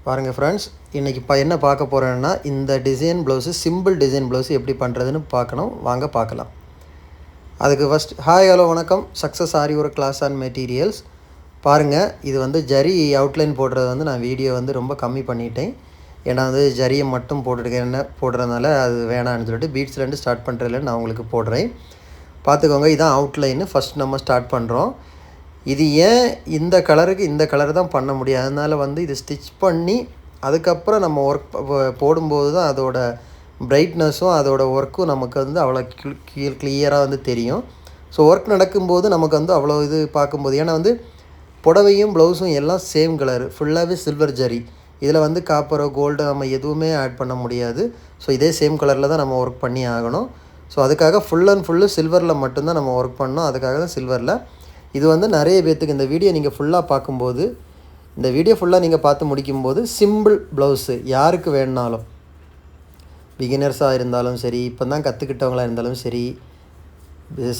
பாருங்கள் ஃப்ரெண்ட்ஸ், இன்றைக்கி என்ன பார்க்க போகிறேன்னா, இந்த design blouse simple design blouse எப்படி பண்ணுறதுன்னு பார்க்கணும். வாங்க பார்க்கலாம். அதுக்கு ஃபஸ்ட் ஹாய் ஹலோ வணக்கம். சக்ஸஸ் ஆரி ஒரு கிளாஸ் அண்ட் மெட்டீரியல்ஸ். பாருங்கள், இது ஜரி அவுட்லைன் போடுறது நான் வீடியோ ரொம்ப கம்மி பண்ணிட்டேன். ஏன்னா ஜரியை மட்டும் போடுறதுனால அது வேணான்னு சொல்லிட்டு பீட்ஸ்லேருந்து ஸ்டார்ட் பண்ணுறதுல நான் உங்களுக்கு போடுறேன். பார்த்துக்கோங்க, இதுதான் அவுட்லைனு. ஃபஸ்ட் நம்ம ஸ்டார்ட் பண்ணுறோம். இது ஏன் இந்த கலருக்கு இந்த கலர் தான் பண்ண முடியும், அதனால் இது ஸ்டிச் பண்ணி அதுக்கப்புறம் நம்ம ஒர்க் போடும்போது தான் அதோட பிரைட்னஸும் அதோட ஒர்க்கும் நமக்கு அவ்வளோ கிளியராக தெரியும். ஸோ ஒர்க் நடக்கும்போது நமக்கு அவ்வளோ இது பார்க்கும்போது, ஏன்னா புடவையும் ப்ளவுஸும் எல்லாம் சேம் கலர், ஃபுல்லாகவே சில்வர் ஜரி. இதில் காப்பரோ கோல்டு நம்ம எதுவுமே ஆட் பண்ண முடியாது. ஸோ இதே சேம் கலரில் தான் நம்ம ஒர்க் பண்ணி ஆகணும். ஸோ அதுக்காக ஃபுல் அண்ட் ஃபுல்லு சில்வரில் மட்டும்தான் நம்ம ஒர்க் பண்ணோம். அதுக்காக தான் சில்வரில். இது நிறைய பேர்த்துக்கு இந்த வீடியோ நீங்கள் ஃபுல்லாக பார்க்கும்போது, இந்த வீடியோ ஃபுல்லாக நீங்கள் பார்த்து முடிக்கும்போது சிம்பிள் ப்ளவுஸு யாருக்கு வேணுனாலும், பிகினர்ஸாக இருந்தாலும் சரி, இப்போ தான் கற்றுக்கிட்டவங்களாக இருந்தாலும் சரி,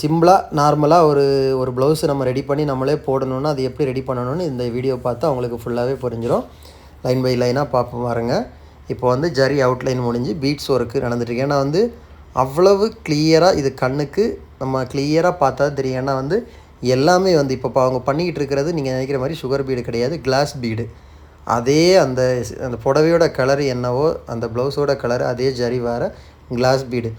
சிம்பிளாக நார்மலாக ஒரு ப்ளவுஸு நம்ம ரெடி பண்ணி நம்மளே போடணுன்னா அது எப்படி ரெடி பண்ணணும்னு இந்த வீடியோ பார்த்து அவங்களுக்கு ஃபுல்லாகவே புரிஞ்சிடும். லைன் பை லைனாக பார்ப்போம் பாருங்க. இப்போ ஜரி அவுட்லைன் முடிஞ்சு பீட்ஸ் ஒர்க்கு நடந்துட்டுருக்கு. ஏன்னா அவ்வளவு கிளியராக இது கண்ணுக்கு நம்ம கிளியராக பார்த்தா தெரியும். ஏன்னா எல்லாமே இப்போ அவங்க பண்ணிக்கிட்டு இருக்கிறது நீங்கள் நினைக்கிற மாதிரி சுகர் பீடு கிடையாது, கிளாஸ் பீடு. அதே அந்த புடவையோட கலர் என்னவோ அந்த ப்ளவுஸோட கலர் அதே ஜரி வேறு கிளாஸ் பீடு.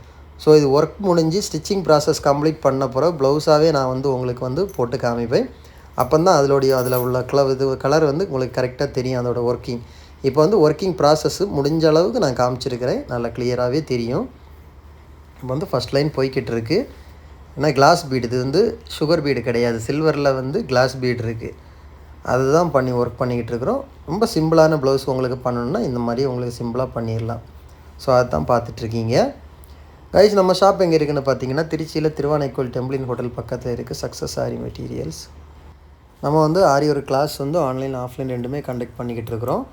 ஸோ இது ஒர்க் முடிஞ்சு ஸ்டிச்சிங் ப்ராசஸ் கம்ப்ளீட் பண்ண பிறகு ப்ளவுஸாகவே நான் உங்களுக்கு போட்டு காமிப்பேன். அப்போ தான் அதில் உள்ள கலர் உங்களுக்கு கரெக்டாக தெரியும் அதோட ஒர்க்கிங். இப்போ ஒர்க்கிங் ப்ராசஸ்ஸு முடிஞ்ச அளவுக்கு நான் காமிச்சிருக்கிறேன், நல்லா கிளியராகவே தெரியும். இப்போ ஃபஸ்ட் லைன் போய்கிட்டு இருக்குது. ஏன்னா கிளாஸ் பீடு, இது சுகர் பீடு கிடையாது, சில்வரில் கிளாஸ் பீடு இருக்குது. அதுதான் பண்ணி ஒர்க் பண்ணிக்கிட்டு இருக்கிறோம். ரொம்ப சிம்பிளான ப்ளவுஸ் உங்களுக்கு பண்ணணுன்னா இந்த மாதிரி உங்களுக்கு சிம்பிளாக பண்ணிடலாம். ஸோ அதுதான் பார்த்துட்ருக்கீங்க கைஸ். நம்ம ஷாப் எங்கே இருக்குதுன்னு பார்த்தீங்கன்னா, திருச்சியில் திருவானைக்கோயில் டெம்பிளின் ஹோட்டல் பக்கத்தில் இருக்குது சக்ஸஸ் ஆரி மெட்டீரியல்ஸ். நம்ம ஆரி ஒர்க் கிளாஸ் ஆன்லைன் ஆஃப்லைன் ரெண்டுமே கண்டக்ட் பண்ணிக்கிட்டு இருக்கிறோம்.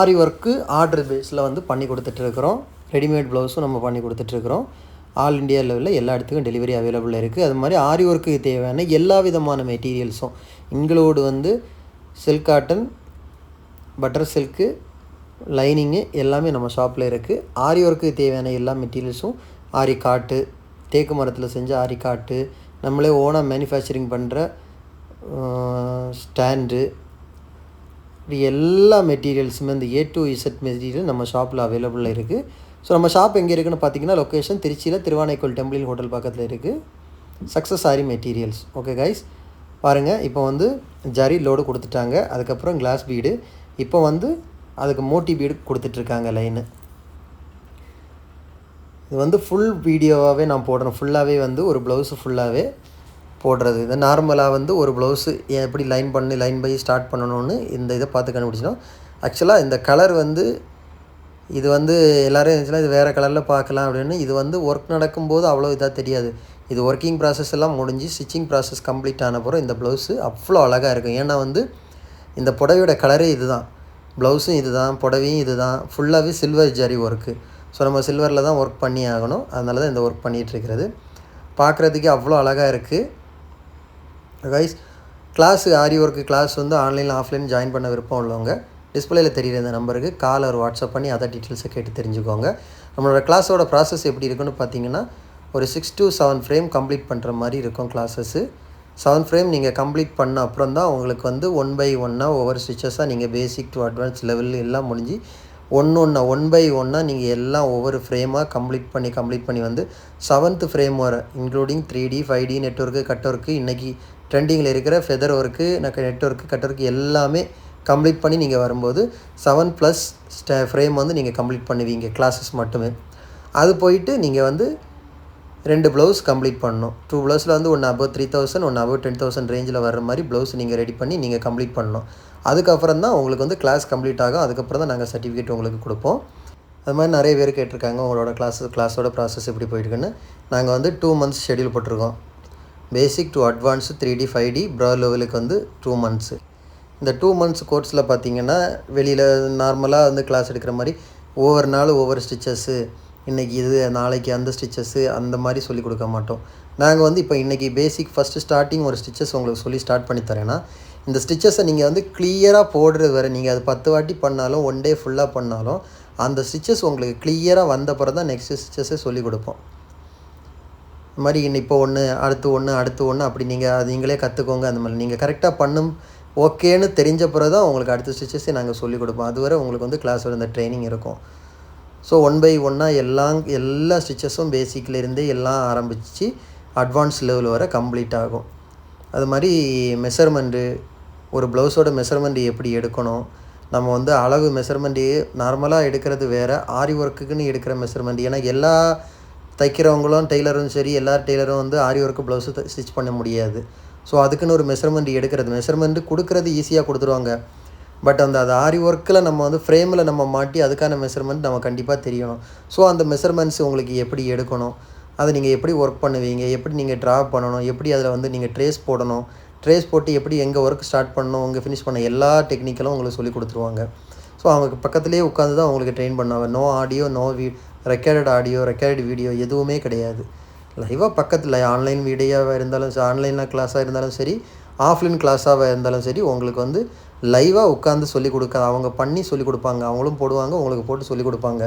ஆரி ஒர்க்கு ஆர்டர் பேஸில் பண்ணி கொடுத்துட்ருக்குறோம். ரெடிமேட் ப்ளவுஸும் நம்ம பண்ணி கொடுத்துட்ருக்குறோம். ஆல் இண்டியா லெவலில் எல்லா இடத்துக்கும் டெலிவரி அவைலபிள் இருக்குது. அது மாதிரி ஆரி ஒர்க்குக்கு தேவையான எல்லா விதமான மெட்டீரியல்ஸும் include silk cotton, butter silk, lining எல்லாமே நம்ம ஷாப்பில் இருக்குது. ஆரி ஒர்க்குக்கு தேவையான எல்லா மெட்டீரியல்ஸும், ஆரி காட்டு, தேக்கு மரத்தில் செஞ்ச ஆரி காட்டு, நம்மளே ஓனாக மேனுஃபேக்சரிங் பண்ணுற ஸ்டாண்டு, இப்படி எல்லா மெட்டீரியல்ஸுமே இந்த A to Z மெட்டீரியல் நம்ம ஷாப்பில் அவைலபிளில் இருக்குது. ஸோ நம்ம ஷாப் எங்கே இருக்குதுன்னு பார்த்தீங்கன்னா, லொக்கேஷன் திருச்சியில் திருவானைக்கோயில் டெம்பிளின் ஹோட்டல் பக்கத்தில் இருக்குது சக்ஸஸ் ஆரி மெட்டீரியல்ஸ். ஓகே கைஸ், பாருங்கள். இப்போ ஜரி லோடு கொடுத்துட்டாங்க. அதுக்கப்புறம் கிளாஸ் பீடு. இப்போ அதுக்கு மோட்டி பீடு கொடுத்துட்ருக்காங்க லைனு. இது ஃபுல் வீடியோவாகவே நான் போடுறேன். ஃபுல்லாகவே ஒரு ப்ளவுஸு ஃபுல்லாகவே போடுறது. இது நார்மலாக ஒரு ப்ளவுஸு எப்படி லைன் பண்ணி லைன் பை ஸ்டார்ட் பண்ணணும்னு இந்த இதை பார்த்து கண்டுபிடிச்சிடும். ஆக்சுவலாக இந்த கலர் இது எல்லோரும் இருந்துச்சுன்னா இது வேறு கலரில் பார்க்கலாம் அப்படின்னு. இது ஒர்க் நடக்கும்போது அவ்வளோ இதாக தெரியாது. இது ஒர்க்கிங் ப்ராசஸ் எல்லாம் முடிஞ்சு ஸ்டிச்சிங் ப்ராசஸ் கம்ப்ளீட் ஆன பிறகு இந்த ப்ளவுஸு அவ்வளோ அழகாக இருக்கும். ஏன்னா இந்த புடவையோட கலரே இது தான், ப்ளவுஸும் இது தான், புடவையும் இது தான், ஃபுல்லாகவே சில்வர் ஜரி ஒர்க்கு. ஸோ நம்ம சில்வரில் தான் ஒர்க் பண்ணி ஆகணும். அதனால தான் இந்த ஒர்க் பண்ணிகிட்ருக்கிறது. பார்க்குறதுக்கே அவ்வளோ அழகாக இருக்குது கைஸ். கிளாஸு ஆரி ஒர்க்கு கிளாஸ் ஆன்லைனில் ஆஃப்லைன் ஜாயின் பண்ண விருப்பம் உள்ளவங்க டிஸ்பிளேயில் தெரிகிற இந்த நம்பருக்கு கால் ஒரு வாட்ஸ்அப் பண்ணி அதை டீட்டெயில்ஸை கேட்டு தெரிஞ்சுக்கோங்க. நம்மளோட கிளாஸோட ப்ராசஸ் எப்படி இருக்குன்னு பார்த்தீங்கன்னா, ஒரு 6 to 7 ஃப்ரேம் கம்ப்ளீட் பண்ணுற மாதிரி இருக்கும் கிளாஸஸ்ஸு. 7 ஃப்ரேம் நீங்கள் கம்ப்ளீட் பண்ண அப்புறம் தான் உங்களுக்கு 1 by 1 ஒவ்வொரு ஸ்டிச்சஸாக நீங்கள் பேசிக் டு அட்வான்ஸ் லெவல் எல்லாம் முடிஞ்சு ஒன் பை ஒன்னாக நீங்கள் எல்லாம் ஒவ்வொரு ஃப்ரேமாக கம்ப்ளீட் பண்ணி 7th ஃப்ரேம் வர including 3D 5D net work, cut work, இன்றைக்கி ட்ரெண்டிங்கில் இருக்கிற feather work, net work, cut work எல்லாமே கம்ப்ளீட் பண்ணி நீங்கள் வரும்போது 7+ ஃப்ரேம் நீங்கள் கம்ப்ளீட் பண்ணுவீங்க கிளாஸஸ் மட்டுமே. அது போயிட்டு நீங்கள் 2 ப்ளவுஸ் கம்ப்ளீட் பண்ணணும். 2 ப்ளவுஸில் ஒன்று above 3000, ஒன்று above 10,000 ரேஞ்சில் வர்ற மாதிரி ப்ளவுஸ் நீங்கள் ரெடி பண்ணி நீங்கள் கம்ப்ளீட் பண்ணணும். அதுக்கப்புறம் தான் உங்களுக்கு கிளாஸ் கம்ப்ளீட் ஆகும். அதுக்கப்புறம் தான் நாங்கள் சர்டிஃபிகேட் உங்களுக்கு கொடுப்போம். அது மாதிரி நிறைய பேர் கேட்டிருக்காங்க உங்களோட கிளாஸோட ப்ராசஸ் எப்படி போயிட்டுருக்குன்னு. நாங்கள் 2 months ஷெடியூல் போட்டிருக்கோம். Basic to advance 3D 5D bro லெவலுக்கு 2 months. இந்த 2 months கோர்ஸில் பார்த்தீங்கன்னா, வெளியில் நார்மலாக கிளாஸ் எடுக்கிற மாதிரி ஒவ்வொரு நாள் ஒவ்வொரு ஸ்டிச்சஸ்ஸு, இன்றைக்கி இது நாளைக்கு அந்த ஸ்டிச்சஸ்ஸு அந்த மாதிரி சொல்லிக் கொடுக்க மாட்டோம். நாங்கள் இப்போ இன்றைக்கி பேசிக் ஃபஸ்ட்டு ஸ்டார்டிங் ஒரு ஸ்டிச்சஸ் உங்களுக்கு சொல்லி ஸ்டார்ட் பண்ணி தரேன்னா, இந்த ஸ்டிச்சஸை நீங்கள் வந்து கிளியராக போடுறது வரை நீங்கள் அது 10 வாட்டி பண்ணாலும் 1 டே ஃபுல்லாக பண்ணாலும் அந்த ஸ்டிச்சஸ் உங்களுக்கு கிளியராக வந்த பிறகு தான் நெக்ஸ்ட்டு ஸ்டிச்சஸை சொல்லிக் கொடுப்போம். இந்த மாதிரி இப்போ ஒன்று அடுத்து ஒன்று அடுத்து ஒன்று அப்படி நீங்கள் அது நீங்களே கற்றுக்கோங்க. அந்த மாதிரி நீங்கள் கரெக்டாக பண்ணும் ஓகேன்னு தெரிஞ்ச பிறகு தான் உங்களுக்கு அடுத்த ஸ்டிச்சஸே நாங்கள் சொல்லிக் கொடுப்போம். அதுவரை உங்களுக்கு வந்து கிளாஸோட இந்த ட்ரைனிங் இருக்கும். ஸோ 1 by 1 எல்லா ஸ்டிச்சஸும் பேசிக்லேருந்தே எல்லாம் ஆரம்பித்து அட்வான்ஸ் லெவல் வரை கம்ப்ளீட் ஆகும். அது மாதிரி மெஷர்மெண்ட்டு, ஒரு ப்ளவுஸோட மெஷர்மெண்ட் எப்படி எடுக்கணும், நம்ம வந்து அளவு மெஷர்மெண்ட்டு நார்மலாக எடுக்கிறது வேறு, ஆரி ஒர்க்குக்குன்னு எடுக்கிற மெஷர்மெண்ட். ஏன்னா எல்லா தைக்கிறவங்களும் டெய்லரும் சரி எல்லா டெய்லரும் வந்து ஆரி ஒர்க்கு ப்ளவுஸு ஸ்டிச் பண்ண முடியாது. ஸோ அதுக்குன்னு ஒரு மெஷர்மெண்ட் எடுக்கிறது, மெஷர்மெண்ட்டு கொடுக்குறது ஈஸியாக கொடுத்துருவாங்க. பட் அது ஆரி ஒர்க்கில் நம்ம வந்து ஃப்ரேமில் நம்ம மாட்டி அதுக்கான மெஷர்மெண்ட் நம்ம கண்டிப்பாக தெரியணும். ஸோ அந்த மெஷர்மெண்ட்ஸ் உங்களுக்கு எப்படி எடுக்கணும், அதை நீங்கள் எப்படி ஒர்க் பண்ணுவீங்க, எப்படி நீங்கள் ட்ரா பண்ணணும், எப்படி அதில் வந்து நீங்கள் ட்ரேஸ் போடணும், ட்ரேஸ் போட்டு எப்படி எங்கே ஒர்க் ஸ்டார்ட் பண்ணணும், உங்கள் ஃபினிஷ் பண்ண எல்லா டெக்னிக்கலும் உங்களுக்கு சொல்லி கொடுத்துருவாங்க. ஸோ அவங்க பக்கத்துலேயே உட்காந்து தான் உங்களுக்கு ட்ரெயின் பண்ணுவாங்க. No audio, no recorded audio, record video எதுவுமே கிடையாது. லைவாக பக்கத்தில் ஆன்லைன் வீடியோவாக இருந்தாலும் சரி, ஆன்லைனில் கிளாஸாக இருந்தாலும் சரி, ஆஃப்லைன் கிளாஸாக இருந்தாலும் சரி, உங்களுக்கு வந்து லைவாக உட்காந்து சொல்லிக் கொடுக்க அவங்க பண்ணி சொல்லிக் கொடுப்பாங்க. அவங்களும் போடுவாங்க, உங்களுக்கு போட்டு சொல்லிக் கொடுப்பாங்க.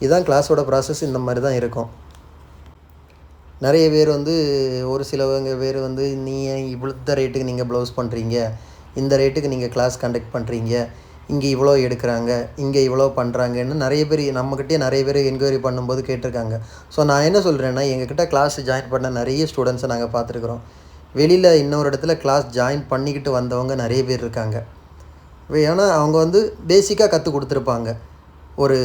இதுதான் கிளாஸோட ப்ராசஸ். இந்த மாதிரி தான் இருக்கும். நிறைய பேர் வந்து ஒரு சிலவங்க பேர் வந்து நீங்கள் இவ்வளோ ரேட்டுக்கு நீங்கள் ப்ளவுஸ் பண்ணுறீங்க, இந்த ரேட்டுக்கு நீங்கள் கிளாஸ் கண்டக்ட் பண்ணுறீங்க, இங்கே இவ்வளோ எடுக்கிறாங்க, இங்கே இவ்வளோ பண்ணுறாங்கன்னு நிறைய பேர் நம்மக்கிட்டே நிறைய பேர் என்கொயரி பண்ணும்போது கேட்டிருக்காங்க. ஸோ நான் என்ன சொல்கிறேன்னா, எங்ககிட்ட கிளாஸ் ஜாயின் பண்ண நிறைய ஸ்டூடெண்ட்ஸை நாங்கள் பார்த்துருக்குறோம். வெளியில் இன்னொரு இடத்துல கிளாஸ் ஜாயின் பண்ணிக்கிட்டு வந்தவங்க நிறைய பேர் இருக்காங்க. ஏன்னா அவங்க வந்து பேசிக்காக கற்றுக் கொடுத்துருப்பாங்க. ஒரு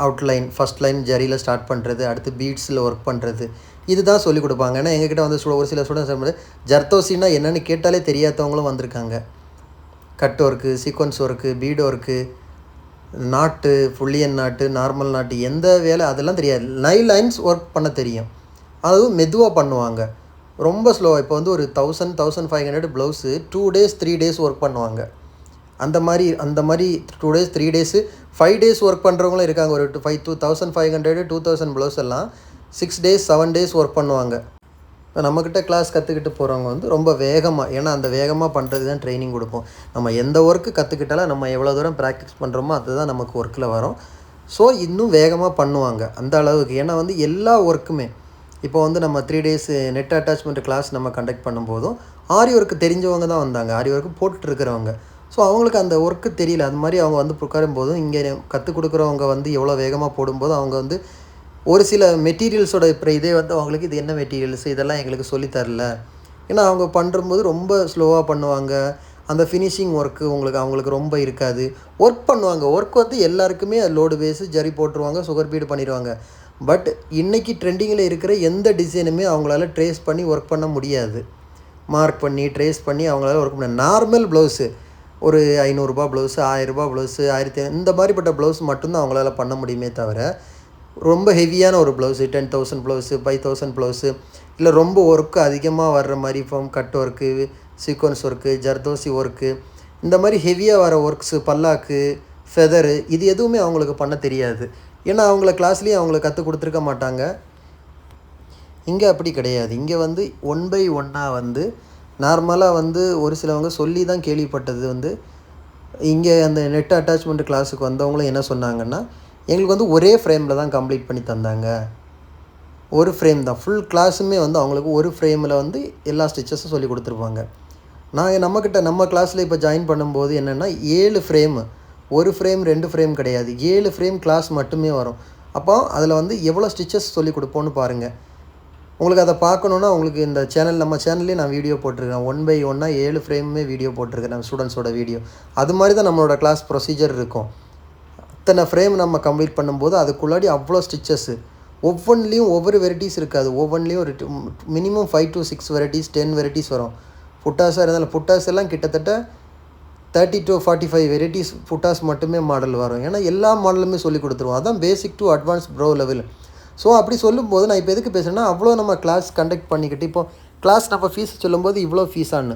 அவுட்லைன், ஃபஸ்ட் லைன் ஜரியில் ஸ்டார்ட் பண்ணுறது, அடுத்து பீட்ஸில் ஒர்க் பண்ணுறது, இது தான் சொல்லிக் கொடுப்பாங்க. ஏன்னா எங்ககிட்ட வந்து ஒரு சில ஸ்டூடெண்ட்ஸ் ஜர்தோசின்னா என்னென்னு கேட்டாலே தெரியாதவங்களும் வந்திருக்காங்க. Cut work, sequence work, beat work, நாட்டு, ஃபுல்லியன் நாட்டு, நார்மல் நாட்டு, எந்த வேலை அதெல்லாம் தெரியாது. லைன்ஸ் ஒர்க் பண்ண தெரியும். அதுவும் மெதுவாக பண்ணுவாங்க, ரொம்ப ஸ்லோவாக. இப்போ வந்து ஒரு 1500 ப்ளவுஸு 2 days 3 days ஒர்க் பண்ணுவாங்க. அந்த மாதிரி 2 days 3 days 5 days ஒர்க் பண்ணுறவங்களும் இருக்காங்க. ஒரு 2500 2000 ப்ளவுஸ் எல்லாம் 6 days 7 days ஒர்க் பண்ணுவாங்க. இப்போ நம்மக்கிட்ட கிளாஸ் கற்றுக்கிட்டு போகிறவங்க வந்து ரொம்ப வேகமாக, ஏன்னா அந்த வேகமாக பண்ணுறது தான் ட்ரைனிங் கொடுப்போம். நம்ம எந்த ஒர்க்கு கற்றுக்கிட்டாலும் நம்ம எவ்வளோ தூரம் ப்ராக்டிஸ் பண்ணுறோமோ அதுதான் நமக்கு ஒர்க்கில் வரும். ஸோ இன்னும் வேகமாக பண்ணுவாங்க அந்த அளவுக்கு. ஏன்னா வந்து எல்லா ஒர்க்குமே இப்போ வந்து நம்ம 3 days நெட் அட்டாச்மெண்ட் கிளாஸ் நம்ம கண்டக்ட் பண்ணும்போதும் ஆரி ஒர்க்கு தெரிஞ்சவங்க தான் வந்தாங்க, ஆரி ஒர்க்கு போட்டுட்ருக்கிறவங்க. ஸோ அவங்களுக்கு அந்த ஒர்க்கு தெரியல. அது மாதிரி அவங்க வந்து உட்காரும் போதும் இங்கே கற்றுக் கொடுக்குறவங்க வந்து எவ்வளோ வேகமாக போடும்போது அவங்க வந்து ஒரு சில மெட்டீரியல்ஸோட இப்போ இதே வந்து அவங்களுக்கு இது என்ன மெட்டீரியல்ஸ் இதெல்லாம் எங்களுக்கு சொல்லித்தரல. ஏன்னா அவங்க பண்ணும்போது ரொம்ப ஸ்லோவாக பண்ணுவாங்க. அந்த ஃபினிஷிங் ஒர்க்கு அவங்களுக்கு ரொம்ப இருக்காது. ஒர்க் பண்ணுவாங்க, ஒர்க் வந்து எல்லாருக்குமே லோடு பேஸு ஜரி போட்டுருவாங்க, சுகர் பீடு பண்ணிடுவாங்க. பட் இன்றைக்கி ட்ரெண்டிங்கில் இருக்கிற எந்த டிசைனுமே அவங்களால ட்ரேஸ் பண்ணி ஒர்க் பண்ண முடியாது. மார்க் பண்ணி ட்ரேஸ் பண்ணி அவங்களால ஒர்க் பண்ண நார்மல் ப்ளவுஸு ஒரு 500 ப்ளவுஸு, 1000 ப்ளவுஸு, 1500 இந்த மாதிரிப்பட்ட ப்ளவுஸ் மட்டும்தான் அவங்களால பண்ண முடியுமே தவிர, ரொம்ப ஹெவியான ஒரு ப்ளவுஸு 10,000 ப்ளவுஸு 5,000 ப்ளவுஸு இல்லை ரொம்ப ஒர்க்கு அதிகமாக வர்ற மாதிரி cut work, sequence work, zardozi work, இந்த மாதிரி ஹெவியாக வர ஒர்க்ஸு, பல்லாக்கு, ஃபெதரு, இது எதுவுமே அவங்களுக்கு பண்ண தெரியாது. ஏன்னா அவங்கள கிளாஸ்லேயும் அவங்களுக்கு கற்றுக் கொடுத்துருக்க மாட்டாங்க. இங்கே அப்படி கிடையாது. இங்கே வந்து 1 by 1 வந்து நார்மலாக வந்து ஒரு சிலவங்க சொல்லி தான் கேள்விப்பட்டது வந்து, இங்கே அந்த நெட் அட்டாச்மெண்ட் கிளாஸுக்கு வந்தவங்களும் என்ன சொன்னாங்கன்னா, எங்களுக்கு வந்து ஒரே ஃப்ரேமில் தான் கம்ப்ளீட் பண்ணி தந்தாங்க. ஒரு ஃப்ரேம் தான், ஃபுல் கிளாஸுமே வந்து அவங்களுக்கு ஒரு ஃப்ரேமில் வந்து எல்லா ஸ்டிச்சஸும் சொல்லி கொடுத்துருப்பாங்க. நம்ம கிளாஸில் இப்போ ஜாயின் பண்ணும்போது என்னென்னா 7 ஃப்ரேமு, ஒரு ஃப்ரேம் 2 ஃப்ரேம் கிடையாது, 7 ஃப்ரேம் கிளாஸ் மட்டுமே வரும். அப்போ அதில் வந்து எவ்வளோ ஸ்டிச்சஸ் சொல்லி கொடுப்போன்னு பாருங்கள். உங்களுக்கு அதை பார்க்கணுன்னா உங்களுக்கு இந்த நம்ம சேனல்லே நான் வீடியோ போட்டிருக்கேன். 1 by 1 7 ஃப்ரேமுமே வீடியோ போட்டிருக்கேன், நம்ம ஸ்டூடெண்ட்ஸோட வீடியோ. அது மாதிரி தான் நம்மளோட கிளாஸ் ப்ரொசீஜர் இருக்கும். அத்தனை ஃப்ரேம் நம்ம கம்ப்ளீட் பண்ணும்போது அதுக்குள்ளாடி அவ்வளோ ஸ்டிச்சஸ்ஸு, ஒவ்வொன்றிலையும் ஒவ்வொரு வெரைட்டிஸ் இருக்காது. ஒவ்வொன்றிலையும் ஒரு மினிமம் 5 to 6 வெரைட்டிஸ் 10 வெரைட்டிஸ் வரும். புட்டாஸாக இருந்தாலும் புட்டாஸ் எல்லாம் கிட்டத்தட்ட 30 to 45 வெரைட்டிஸ் புட்டாஸ் மட்டுமே மாடல் வரும். ஏன்னா எல்லா மாடலுமே சொல்லி கொடுத்துருவோம். அதான் basic to advance bro level. So அப்படி சொல்லும்போது நான் இப்போ எதுக்கு பேசுகிறேன்னா, அவ்வளோ நம்ம கிளாஸ் கண்டக்ட் பண்ணிக்கிட்டு இப்போ கிளாஸ் நம்ம ஃபீஸ் சொல்லும்போது இவ்வளோ ஃபீஸான்னு,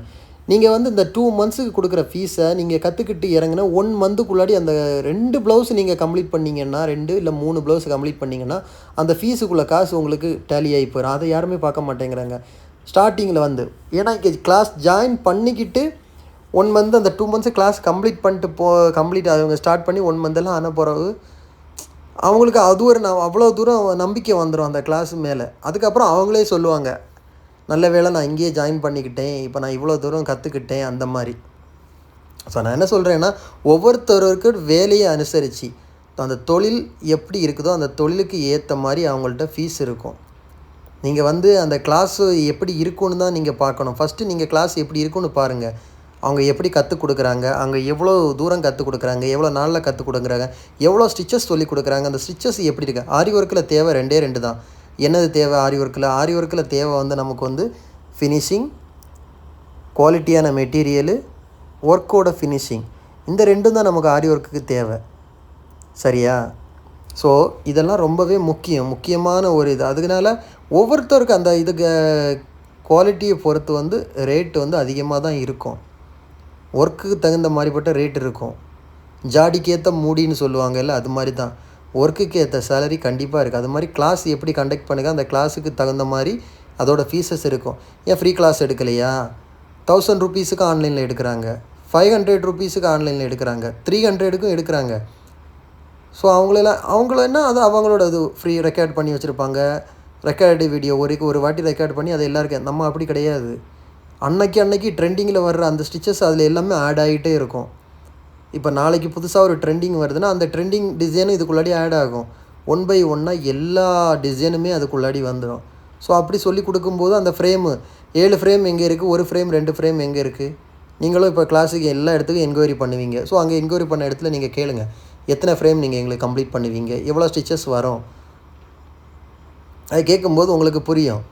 நீங்கள் வந்து இந்த 2 months கொடுக்குற ஃபீஸை நீங்கள் கற்றுக்கிட்டு இறங்கினா 1 monthக்குள்ளாடி அந்த 2 ப்ளவுஸ் நீங்கள் கம்ப்ளீட் பண்ணிங்கன்னா, 2 இல்லை 3 ப்ளவுஸ் கம்ப்ளீட் பண்ணிங்கன்னா அந்த ஃபீஸுக்குள்ளே காசு உங்களுக்கு டேலி ஆகி போயிடும். அதை யாருமே பார்க்க மாட்டேங்கிறாங்க ஸ்டார்டிங்கில் வந்து. ஏன்னா இங்கே கிளாஸ் ஜாயின் பண்ணிக்கிட்டு 1 மந்த் அந்த 2 மந்த்ஸ் கிளாஸ் கம்ப்ளீட் பண்ணிட்டு கம்ப்ளீட் அவங்க ஸ்டார்ட் பண்ணி 1 மந்த்தெல்லாம் ஆன பிறகு அவங்களுக்கு அது ஒரு அவ்வளோ தூரம் நம்பிக்கை வந்துடும் அந்த கிளாஸ் மேலே. அதுக்கப்புறம் அவங்களே சொல்லுவாங்க, நல்ல வேளை நான் இங்கேயே ஜாயின் பண்ணிக்கிட்டேன், இப்போ நான் இவ்வளோ தூரம் கற்றுக்கிட்டேன் அந்த மாதிரி. ஸோ நான் என்ன சொல்கிறேன்னா, ஒவ்வொருத்தருக்கு வேலையை அனுசரித்து அந்த தொழில் எப்படி இருக்குதோ அந்த தொழிலுக்கு ஏற்ற மாதிரி அவங்கள்ட்ட ஃபீஸ் இருக்கும். நீங்கள் வந்து அந்த கிளாஸு எப்படி இருக்குன்னு தான் நீங்கள் பார்க்கணும். ஃபஸ்ட்டு நீங்கள் கிளாஸ் எப்படி இருக்குன்னு பாருங்கள். அவங்க எப்படி கற்றுக் கொடுக்குறாங்க, அங்கே எவ்வளோ தூரம் கற்றுக் கொடுக்குறாங்க, எவ்வளோ நாளில் கற்றுக் கொடுக்குறாங்க, எவ்வளோ ஸ்டிச்சஸ் சொல்லி கொடுக்குறாங்க, அந்த ஸ்டிச்சஸ் எப்படி இருக்குது. ஆரி ஒர்க்கில் தேவை 2 தான். என்னது தேவை ஆரி ஒர்க்கில்? ஆரி ஒர்க்கில் தேவை வந்து நமக்கு வந்து ஃபினிஷிங், குவாலிட்டியான மெட்டீரியலு, ஒர்க்கோட ஃபினிஷிங். இந்த 2 தான் நமக்கு ஆரி ஒர்க்குக்கு தேவை. சரியா? ஸோ இதெல்லாம் ரொம்பவே முக்கியமான ஒரு இது. அதனால ஒவ்வொருத்தருக்கு அந்த இதுக்கு குவாலிட்டியை பொறுத்து வந்து ரேட்டு வந்து அதிகமாக தான் இருக்கும். ஒர்க்குக்கு தகுந்த மாதிரிப்பட்ட ரேட் இருக்கும். ஜாடிக்கேற்ற மூடின்னு சொல்லுவாங்கல்ல, அது மாதிரி தான் ஒர்க்குக்கு ஏற்ற சேலரி கண்டிப்பாக இருக்குது. அது மாதிரி கிளாஸ் எப்படி கண்டக்ட் பண்ணுங்க, அந்த கிளாஸுக்கு தகுந்த மாதிரி அதோடய ஃபீஸஸ் இருக்கும். ஏன் ஃப்ரீ கிளாஸ் எடுக்கலையா? 1000 ருபீஸுக்கு ஆன்லைனில் எடுக்கிறாங்க, 500 ருபீஸுக்கு ஆன்லைனில் எடுக்கிறாங்க, 300க்கும் எடுக்கிறாங்க. ஸோ அவங்களென்னா அது அவங்களோட இது ஃப்ரீ ரெக்கார்ட் பண்ணி வச்சுருப்பாங்க. ரெக்கார்டு வீடியோ ஒரு வாட்டி ரெக்கார்ட் பண்ணி அது எல்லாருக்கும். நம்ம அப்படி கிடையாது. அன்னைக்கு ட்ரெண்டிங்கில் வர்ற அந்த ஸ்டிச்சஸ் அதில் எல்லாமே ஆட் ஆகிட்டே இருக்கும். இப்போ நாளைக்கு புதுசாக ஒரு ட்ரெண்டிங் வருதுன்னா அந்த ட்ரெண்டிங் டிசைனும் இதுக்குள்ளாடி ஆட் ஆகும். 1 by 1 எல்லா டிசைனுமே அதுக்குள்ளாடி வந்துடும். ஸோ அப்படி சொல்லி கொடுக்கும்போது அந்த ஃப்ரேமு 7 ஃப்ரேம் எங்கே இருக்குது, 1 ஃப்ரேம் 2 ஃப்ரேம் எங்கே இருக்குது. நீங்களும் இப்போ கிளாஸுக்கு எல்லா இடத்துக்கும் என்கொயரி பண்ணுவீங்க. ஸோ அங்கே என்கொயரி பண்ண இடத்துல நீங்கள் கேளுங்க, எத்தனை ஃப்ரேம் நீங்கள் எங்களுக்கு கம்ப்ளீட் பண்ணுவீங்க, எவ்வளோ ஸ்டிச்சஸ் வரும். அது கேட்கும்போது உங்களுக்கு புரியும்.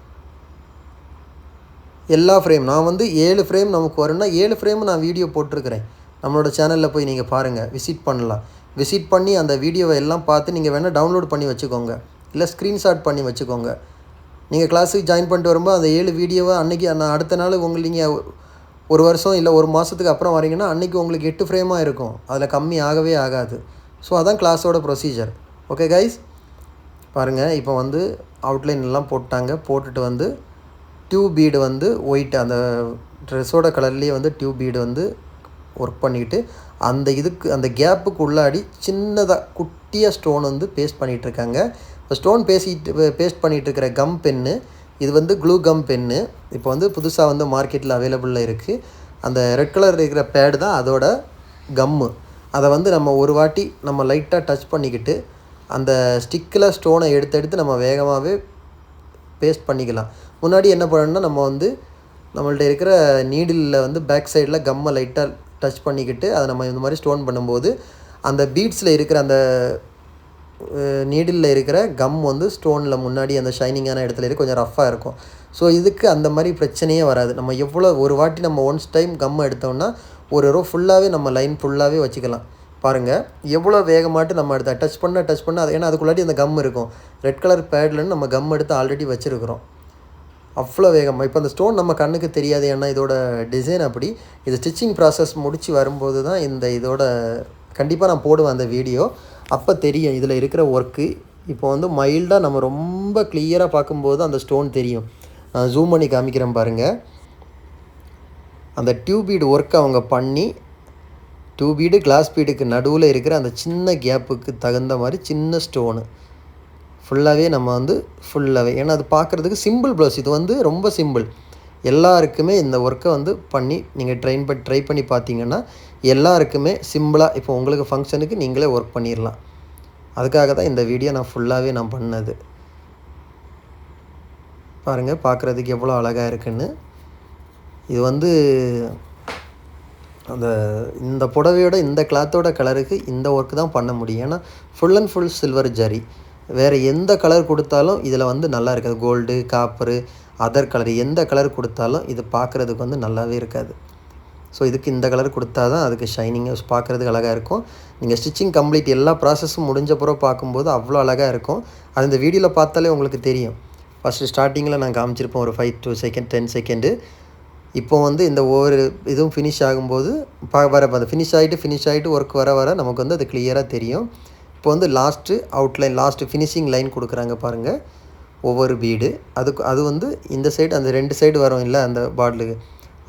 எல்லா ஃப்ரேம் நான் வந்து 7 ஃப்ரேம் நமக்கு வரும்னா 7 ஃப்ரேம் நான் வீடியோ போட்டிருக்கிறேன். நம்மளோட சேனலில் போய் நீங்கள் பாருங்கள், விசிட் பண்ணலாம். விசிட் பண்ணி அந்த வீடியோவை எல்லாம் பார்த்து நீங்கள் வேணால் டவுன்லோட் பண்ணி வச்சுக்கோங்க, இல்லை ஸ்க்ரீன்ஷாட் பண்ணி வச்சுக்கோங்க. நீங்கள் கிளாஸுக்கு ஜாயின் பண்ணிட்டு வரும்போது அந்த 7 வீடியோவை அன்றைக்கி அடுத்த நாள் நீங்கள் 1 வருஷம் இல்லை 1 மாதத்துக்கு அப்புறம் வரீங்கன்னா அன்றைக்கி உங்களுக்கு 8 ஃப்ரேமாக இருக்கும். அதில் கம்மி ஆகவே ஆகாது. ஸோ அதான் கிளாஸோட ப்ரொசீஜர். ஓகே கைஸ், பாருங்கள். இப்போ வந்து அவுட்லைன் எல்லாம் போட்டுட்டு வந்து டியூப் பீடு வந்து ஒயிட் அந்த ட்ரெஸ்ஸோட கலர்லேயே வந்து டியூப் பீடு வந்து ஒர்க் பண்ணிக்கிட்டு அந்த கேப்புக்கு உள்ளாடி சின்னதாக குட்டியாக ஸ்டோன் வந்து பேஸ்ட் பண்ணிகிட்ருக்காங்க. இப்போ ஸ்டோன் பேஸ்ட் பண்ணிகிட்ருக்கிற கம் பென்னு, இது வந்து க்ளூ கம் பென்னு. இப்போ வந்து புதுசாக வந்து மார்க்கெட்டில் அவைலபிளில் இருக்குது. அந்த ரெட் கலர் இருக்கிற பேடு தான் அதோட கம்மு. அதை வந்து நம்ம ஒரு வாட்டி நம்ம லைட்டாக டச் பண்ணிக்கிட்டு அந்த ஸ்டிக்கில் ஸ்டோனை எடுத்து நம்ம வேகமாகவே பேஸ்ட் பண்ணிக்கலாம். முன்னாடி என்ன பண்ணணும்னா நம்ம வந்து நம்மள்ட்ட இருக்கிற நீடிலில் வந்து பேக் சைடில் கம்மை லைட்டாக டச் பண்ணிக்கிட்டு அதை நம்ம இந்த மாதிரி ஸ்டோன் பண்ணும்போது அந்த பீட்ஸில் இருக்கிற அந்த நீடிலில் இருக்கிற கம் வந்து ஸ்டோனில் முன்னாடி அந்த ஷைனிங்கான இடத்துல கொஞ்சம் ரஃப்பாக இருக்கும். ஸோ இதுக்கு அந்த மாதிரி பிரச்சனையே வராது. நம்ம எவ்வளோ ஒரு வாட்டி நம்ம ஒன்ஸ் டைம் கம் எடுத்தோம்னா ஒரு ரோ ஃபுல்லாகவே நம்ம லைன் ஃபுல்லாகவே வச்சுக்கலாம். பாருங்கள் எவ்வளோ வேகமாட்டு நம்ம எடுத்து டச் பண்ண அது, ஏன்னா அதுக்குள்ளாடி அந்த கம் இருக்கும். ரெட் கலர் பேட்லன்னு நம்ம கம் எடுத்து ஆல்ரெடி வச்சுருக்கிறோம். அவ்வளோ வேகமாக இப்போ அந்த ஸ்டோன் நம்ம கண்ணுக்கு தெரியாது, ஏன்னா இதோட டிசைன் அப்படி. இது ஸ்டிச்சிங் ப்ராசஸ் முடித்து வரும்போது தான் இதோட கண்டிப்பாக நான் போடுவேன் அந்த வீடியோ. அப்போ தெரியும் இதில் இருக்கிற ஒர்க்கு. இப்போ வந்து மைல்டாக நம்ம ரொம்ப கிளியராக பார்க்கும்போது அந்த ஸ்டோன் தெரியும். நான் ஜூம் பண்ணி காமிக்கிறேன் பாருங்கள். அந்த டியூப் பீடு ஒர்க் அவங்க பண்ணி டியூப் பீடு கிளாஸ் பீடுக்கு நடுவில் இருக்கிற அந்த சின்ன கேப்புக்கு தகுந்த மாதிரி சின்ன ஸ்டோனு ஃபுல்லாகவே நம்ம வந்து ஃபுல்லாகவே, ஏன்னா அது பார்க்குறதுக்கு சிம்பிள் ப்ளவுஸ். இது வந்து ரொம்ப சிம்பிள். எல்லாருக்குமே இந்த ஒர்க்கை வந்து பண்ணி நீங்கள் ட்ரை பண்ணி பார்த்தீங்கன்னா எல்லாருக்குமே சிம்பிளாக இப்போ உங்களுக்கு ஃபங்க்ஷனுக்கு நீங்களே ஒர்க் பண்ணிடலாம். அதுக்காக தான் இந்த வீடியோ நான் ஃபுல்லாகவே நான் பண்ணது. பாருங்கள் பார்க்குறதுக்கு எவ்வளோ அழகாக இருக்குன்னு. இது வந்து இந்த புடவையோட இந்த கிளாத்தோட கலருக்கு இந்த ஒர்க்கு தான் பண்ண முடியும். ஏன்னா full and full silver zari. வேறு எந்த கலர் கொடுத்தாலும் இதில் வந்து நல்லா இருக்காது. கோல்டு, காப்பரு, அதர் கலர் எந்த கலர் கொடுத்தாலும் இது பார்க்குறதுக்கு வந்து நல்லாவே இருக்காது. ஸோ இதுக்கு இந்த கலர் கொடுத்தா தான் அதுக்கு ஷைனிங்காக பார்க்குறதுக்கு அழகாக இருக்கும். நீங்கள் ஸ்டிச்சிங் கம்ப்ளீட் எல்லா ப்ராசஸும் முடிஞ்ச பிறகு பார்க்கும்போது அவ்வளோ அழகாக இருக்கும். அது இந்த வீடியோவில் பார்த்தாலே உங்களுக்கு தெரியும். ஃபஸ்ட்டு ஸ்டார்டிங்கில் நான் காமிச்சிருப்பேன் ஒரு 5 செகண்ட் 10 செகண்டு. இப்போ வந்து இந்த ஒவ்வொரு இதுவும் ஃபினிஷ் ஆகும்போது அந்த ஃபினிஷ் ஆகிட்டு ஒர்க் வர நமக்கு வந்து அது கிளியராக தெரியும். இப்போ வந்து லாஸ்ட்டு அவுட்லைன் ஃபினிஷிங் லைன் கொடுக்குறாங்க பாருங்கள். ஒவ்வொரு பீடு அது வந்து இந்த சைடு அந்த 2 சைடு வரும் இல்லை அந்த பாட்டிலுக்கு,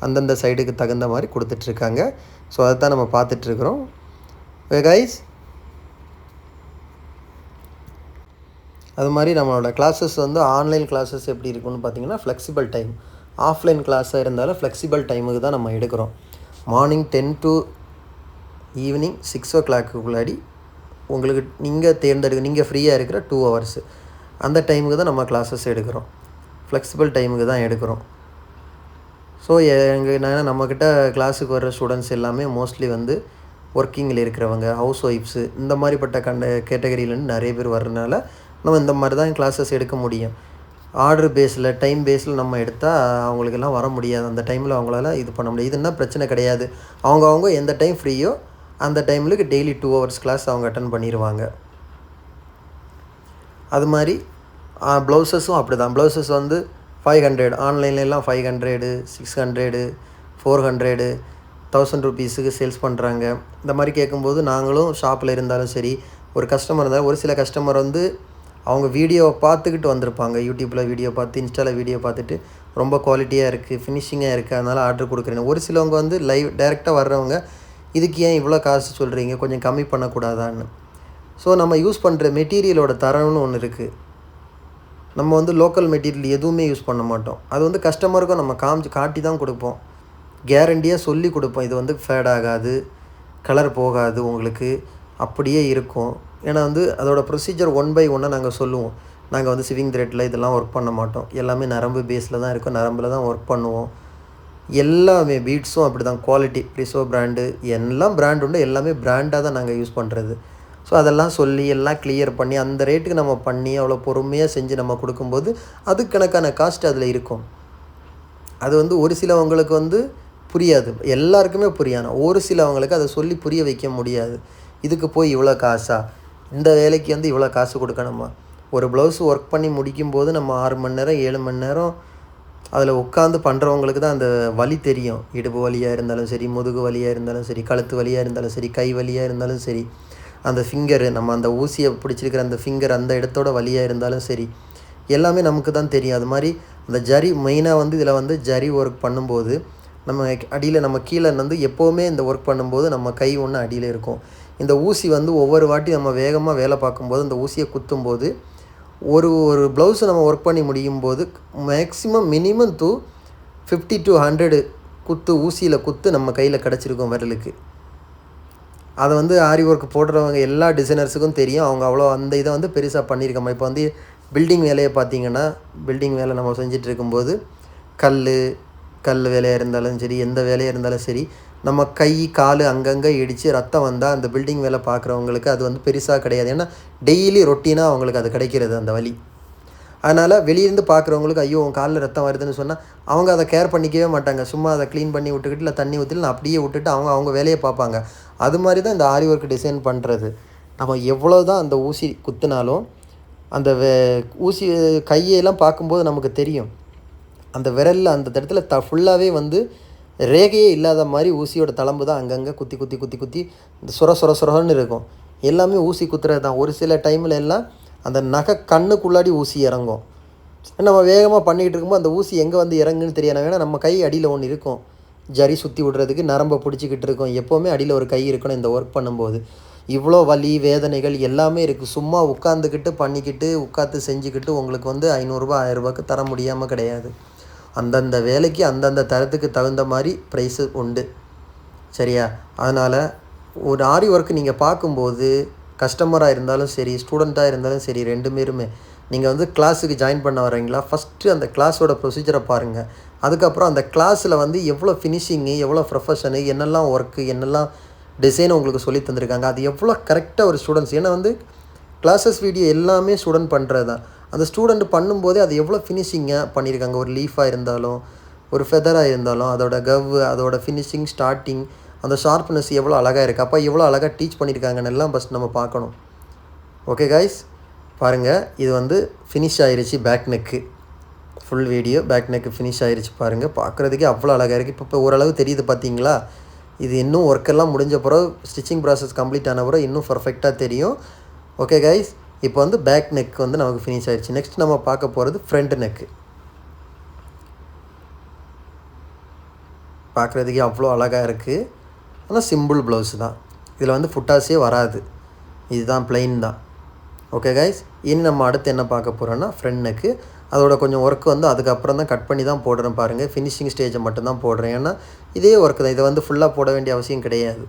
அந்தந்த சைடுக்கு தகுந்த மாதிரி கொடுத்துட்ருக்காங்க. ஸோ அதை தான் நம்ம பார்த்துட்ருக்குறோம். கைஸ், அது மாதிரி நம்மளோட கிளாஸஸ் வந்து ஆன்லைன் கிளாஸஸ் எப்படி இருக்குன்னு பார்த்தீங்கன்னா ஃப்ளெக்சிபிள் டைம். ஆஃப்லைன் கிளாஸாக இருந்தாலும் ஃப்ளெக்சிபிள் டைமுக்கு தான் நம்ம எடுக்கிறோம். மார்னிங் 10 to ஈவினிங் 6 o'clock உங்களுக்கு நீங்கள் ஃப்ரீயாக இருக்கிற 2 hours அந்த டைமுக்கு தான் நம்ம கிளாஸஸ் எடுக்கிறோம். ஃப்ளெக்சிபிள் டைமுக்கு தான் எடுக்கிறோம். ஸோ என்னென்னா நம்மக்கிட்ட கிளாஸுக்கு வர்ற ஸ்டூடெண்ட்ஸ் எல்லாமே மோஸ்ட்லி வந்து ஒர்க்கிங்கில் இருக்கிறவங்க, ஹவுஸ் ஒய்ஃப்ஸு, இந்த மாதிரிப்பட்ட கேட்டகரியிலேருந்து நிறைய பேர் வர்றதுனால நம்ம இந்த மாதிரி தான் கிளாஸஸ் எடுக்க முடியும். ஆர்டர் பேஸில், டைம் பேஸில் நம்ம எடுத்தால் அவங்களுக்கெல்லாம் வர முடியாது. அந்த டைமில் அவங்களால இது பண்ண முடியாது. இதுன்னா பிரச்சனை கிடையாது. அவங்க எந்த டைம் ஃப்ரீயோ அந்த டைமுக்கு டெய்லி 2 hours கிளாஸ் அவங்க அட்டன் பண்ணிடுவாங்க. அது மாதிரி ப்ளவுசஸும் அப்படி தான். ப்ளவுசஸ் வந்து 500, ஆன்லைன்லாம் 500, 600, 400, 1000 rupeesக்கு சேல்ஸ் பண்ணுறாங்க. இந்த மாதிரி கேட்கும்போது நாங்களும் ஷாப்பில் இருந்தாலும் சரி, ஒரு கஸ்டமர் இருந்தாலும், ஒரு சில கஸ்டமர் வந்து அவங்க வீடியோவை பார்த்துக்கிட்டு வந்திருப்பாங்க. யூடியூப்பில் வீடியோ பார்த்து, இன்ஸ்டாவில் வீடியோ பார்த்துட்டு ரொம்ப குவாலிட்டியாக இருக்குது, ஃபினிஷிங்காக இருக்குது, அதனால் ஆர்டர் கொடுக்குறேன்னு. ஒரு சிலவங்க வந்து டைரெக்டாக வர்றவங்க, இதுக்கு ஏன் இவ்வளோ காசு சொல்கிறீங்க, கொஞ்சம் கம்மி பண்ணக்கூடாதான்னு. ஸோ நம்ம யூஸ் பண்ணுற மெட்டீரியலோட தரம்னு ஒன்று இருக்குது. நம்ம வந்து லோக்கல் மெட்டீரியல் எதுவுமே யூஸ் பண்ண மாட்டோம். அது வந்து கஸ்டமருக்கும் நம்ம காட்டி தான் கொடுப்போம். கேரண்டியாக சொல்லி கொடுப்போம். இது வந்து ஃபேட் ஆகாது, கலர் போகாது, உங்களுக்கு அப்படியே இருக்கும். ஏன்னா வந்து அதோட ப்ரொசீஜர் 1 by 1 நாங்கள் சொல்லுவோம். நாங்கள் வந்து சிவிங் த்ரெட்டில் இதெல்லாம் ஒர்க் பண்ண மாட்டோம். எல்லாமே நரம்பு பேஸில் தான் இருக்கும். நரம்பில் தான் ஒர்க் பண்ணுவோம். எல்லாமே பீட்ஸும் அப்படி தான். குவாலிட்டி ப்ரிசோ பிராண்டு, எல்லாம் பிராண்ட் உண்டு. எல்லாமே பிராண்டாக தான் நாங்கள் யூஸ் பண்ணுறது. ஸோ அதெல்லாம் சொல்லி எல்லாம் கிளியர் பண்ணி அந்த ரேட்டுக்கு நம்ம பண்ணி அவ்வளோ பொறுமையாக செஞ்சு நம்ம கொடுக்கும்போது அதுக்கணக்கான காஸ்ட் அதில் இருக்கும். அது வந்து ஒரு சிலவங்களுக்கு வந்து புரியாது, எல்லாருக்குமே புரியாது. ஒரு சிலவங்களுக்கு அதை சொல்லி புரிய வைக்க முடியாது. இதுக்கு போய் இவ்வளோ காசா, இந்த வேலைக்கு வந்து இவ்வளோ காசு கொடுக்கணுமா. ஒரு ப்ளவுஸ் ஒர்க் பண்ணி முடிக்கும்போது நம்ம 6 மணி நேரம் 7 மணி நேரம் அதில் உட்காந்து பண்ணுறவங்களுக்கு தான் அந்த வலி தெரியும். இடுப்பு வலியாக இருந்தாலும் சரி, முதுகு வலியாக இருந்தாலும் சரி, கழுத்து வலியாக இருந்தாலும் சரி, கை வலியாக இருந்தாலும் சரி, அந்த ஃபிங்கரு, நம்ம அந்த ஊசியை பிடிச்சிருக்கிற அந்த ஃபிங்கர் அந்த இடத்தோட வலியாக இருந்தாலும் சரி, எல்லாமே நமக்கு தான் தெரியும். அது மாதிரி அந்த ஜரி மெயினாக வந்து இதில் வந்து ஜரி ஒர்க் பண்ணும்போது நம்ம அடியில், நம்ம கீழே வந்து எப்போவுமே இந்த ஒர்க் பண்ணும்போது நம்ம கை ஒன்று அடியில் இருக்கும். இந்த ஊசி வந்து ஒவ்வொரு வாட்டி நம்ம வேகமாக வேலை பார்க்கும்போது இந்த ஊசியை குத்தும்போது ஒரு ப்ளவுஸை நம்ம ஒர்க் பண்ணி முடியும் போது மேக்ஸிமம் மினிமம் 50 to 100 ஊசியில் குத்து நம்ம கையில் கிடச்சிருக்கோம் விரலுக்கு. அதை வந்து ஆரி ஒர்க் போடுறவங்க எல்லா டிசைனர்ஸுக்கும் தெரியும். அவங்க அவ்வளோ அந்த இதை வந்து பெருசாக பண்ணியிருக்கோம். இப்போ வந்து பில்டிங் வேலையை பார்த்திங்கன்னா, பில்டிங் வேலை நம்ம செஞ்சுட்டு இருக்கும்போது கல் வேலையாக இருந்தாலும் சரி, எந்த வேலையாக இருந்தாலும் சரி, நம்ம கை கால் அங்கங்கே இடித்து ரத்தம் வந்தால் அந்த பில்டிங் வேலை பார்க்குறவங்களுக்கு அது வந்து பெருசாக கிடையாது. ஏன்னா டெய்லி ரொட்டீனாக அவங்களுக்கு அது கிடைக்கிறது அந்த வலி. அதனால் வெளியிருந்து பார்க்குறவங்களுக்கு ஐயோ உன் காலில் ரத்தம் வருதுன்னு சொன்னால் அவங்க அதை கேர் பண்ணிக்கவே மாட்டாங்க. சும்மா அதை க்ளீன் பண்ணி விட்டுக்கிட்டு இல்லை தண்ணி ஊற்றில அப்படியே விட்டுட்டு அவங்க வேலையை பார்ப்பாங்க. அது மாதிரி தான் இந்த ஆரி ஒர்க் டிசைன் பண்ணுறது. நம்ம எவ்வளோ தான் அந்த ஊசி குத்துனாலும் அந்த ஊசி கையெல்லாம் பார்க்கும்போது நமக்கு தெரியும். அந்த விரலில் அந்த இடத்துல ஃபுல்லாகவே வந்து ரேகையே இல்லாத மாதிரி ஊசியோட தளம்பு தான் அங்கங்கே குத்தி இந்த சொரன்னு இருக்கும். எல்லாமே ஊசி குத்துறது தான். ஒரு சில டைமில் எல்லாம் அந்த நகை கண்ணுக்குள்ளாடி ஊசி இறங்கும். நம்ம வேகமாக பண்ணிக்கிட்டு இருக்கும்போது அந்த ஊசி எங்கே வந்து இறங்குன்னு தெரியாது. வேணால் நம்ம கை அடியில் ஒன்று இருக்கும், ஜரி சுற்றி விடுறதுக்கு நரம்பை பிடிச்சிக்கிட்டு இருக்கும். எப்போவுமே அடியில் ஒரு கை இருக்கணும் இந்த ஒர்க் பண்ணும்போது. இவ்வளோ வலி வேதனைகள் எல்லாமே இருக்குது. சும்மா உட்காந்துக்கிட்டு பண்ணிக்கிட்டு உட்காந்து செஞ்சுக்கிட்டு உங்களுக்கு வந்து 500 ரூபா 1000 ரூபாய்க்கு தர முடியாமல் கிடையாது. அந்தந்த வேலைக்கு அந்தந்த தரத்துக்கு தகுந்த மாதிரி ப்ரைஸு உண்டு, சரியா? அதனால் ஒரு ஆரி ஒர்க்கு நீங்கள் பார்க்கும்போது கஸ்டமராக இருந்தாலும் சரி, ஸ்டூடெண்ட்டாக இருந்தாலும் சரி, 2 பேருமே நீங்கள் வந்து கிளாஸுக்கு ஜாயின் பண்ண வரீங்களா, ஃபஸ்ட்டு அந்த கிளாஸோட ப்ரொசீஜரை பாருங்கள். அதுக்கப்புறம் அந்த கிளாஸில் வந்து எவ்வளோ ஃபினிஷிங்கு, எவ்வளோ ப்ரொஃபஷனு, என்னெல்லாம் ஒர்க்கு, என்னெல்லாம் டிசைன் உங்களுக்கு சொல்லி தந்திருக்காங்க, அது எவ்வளோ கரெக்டாக ஒரு ஸ்டூடெண்ட்ஸ். ஏன்னா வந்து கிளாஸஸ் வீடியோ எல்லாமே ஸ்டூடெண்ட் பண்ணுறது தான். அந்த ஸ்டூடெண்ட் பண்ணும்போதே அது எவ்வளோ ஃபினிஷிங்காக பண்ணியிருக்காங்க. ஒரு லீஃபாக இருந்தாலும், ஒரு ஃபெதராக இருந்தாலும், அதோட அதோட ஃபினிஷிங், ஸ்டார்டிங், அந்த ஷார்ப்னஸ் எவ்வளோ அழகாக இருக்குது. அப்போ எவ்வளோ அழகாக டீச் பண்ணியிருக்காங்கன்னு எல்லாம் ஃபஸ்ட் நம்ம பார்க்கணும். ஓகே காய்ஸ், பாருங்கள், இது வந்து ஃபினிஷ் ஆகிருச்சு. Back neck full video back neck finish ஆகிருச்சு. பாருங்கள், பார்க்குறதுக்கே அவ்வளோ அழகாக இருக்குது. இப்போ ஓரளவு தெரியுது பார்த்தீங்களா? இது இன்னும் ஒர்க்கெல்லாம் முடிஞ்ச பிறகு, ஸ்டிச்சிங் ப்ராசஸ் கம்ப்ளீட் ஆன பிறகு இன்னும் பர்ஃபெக்டாக தெரியும். ஓகே கைஸ், இப்போ வந்து பேக் நெக் வந்து நமக்கு ஃபினிஷ் ஆகிடுச்சு. நெக்ஸ்ட் நம்ம பார்க்க போகிறது ஃப்ரண்ட் நெக்கு. பார்க்குறதுக்கே அவ்வளோ அழகாக இருக்குது. ஆனால் சிம்பிள் ப்ளவுஸ் தான். இதில் வந்து ஃபுட்டாஸே வராது. இதுதான் ப்ளைன் தான். ஓகே கைஸ், இனி நம்ம அடுத்து என்ன பார்க்க போகிறோன்னா ஃப்ரண்ட் நெக்கு. அதோட கொஞ்சம் ஒர்க் வந்து அதுக்கப்புறம் தான் கட் பண்ணி தான் போடுறேன் பாருங்கள். ஃபினிஷிங் ஸ்டேஜை மட்டும்தான் போடுறேன். ஏன்னா இதே ஒர்க் தான். இதை வந்து ஃபுல்லாக போட வேண்டிய அவசியம் கிடையாது.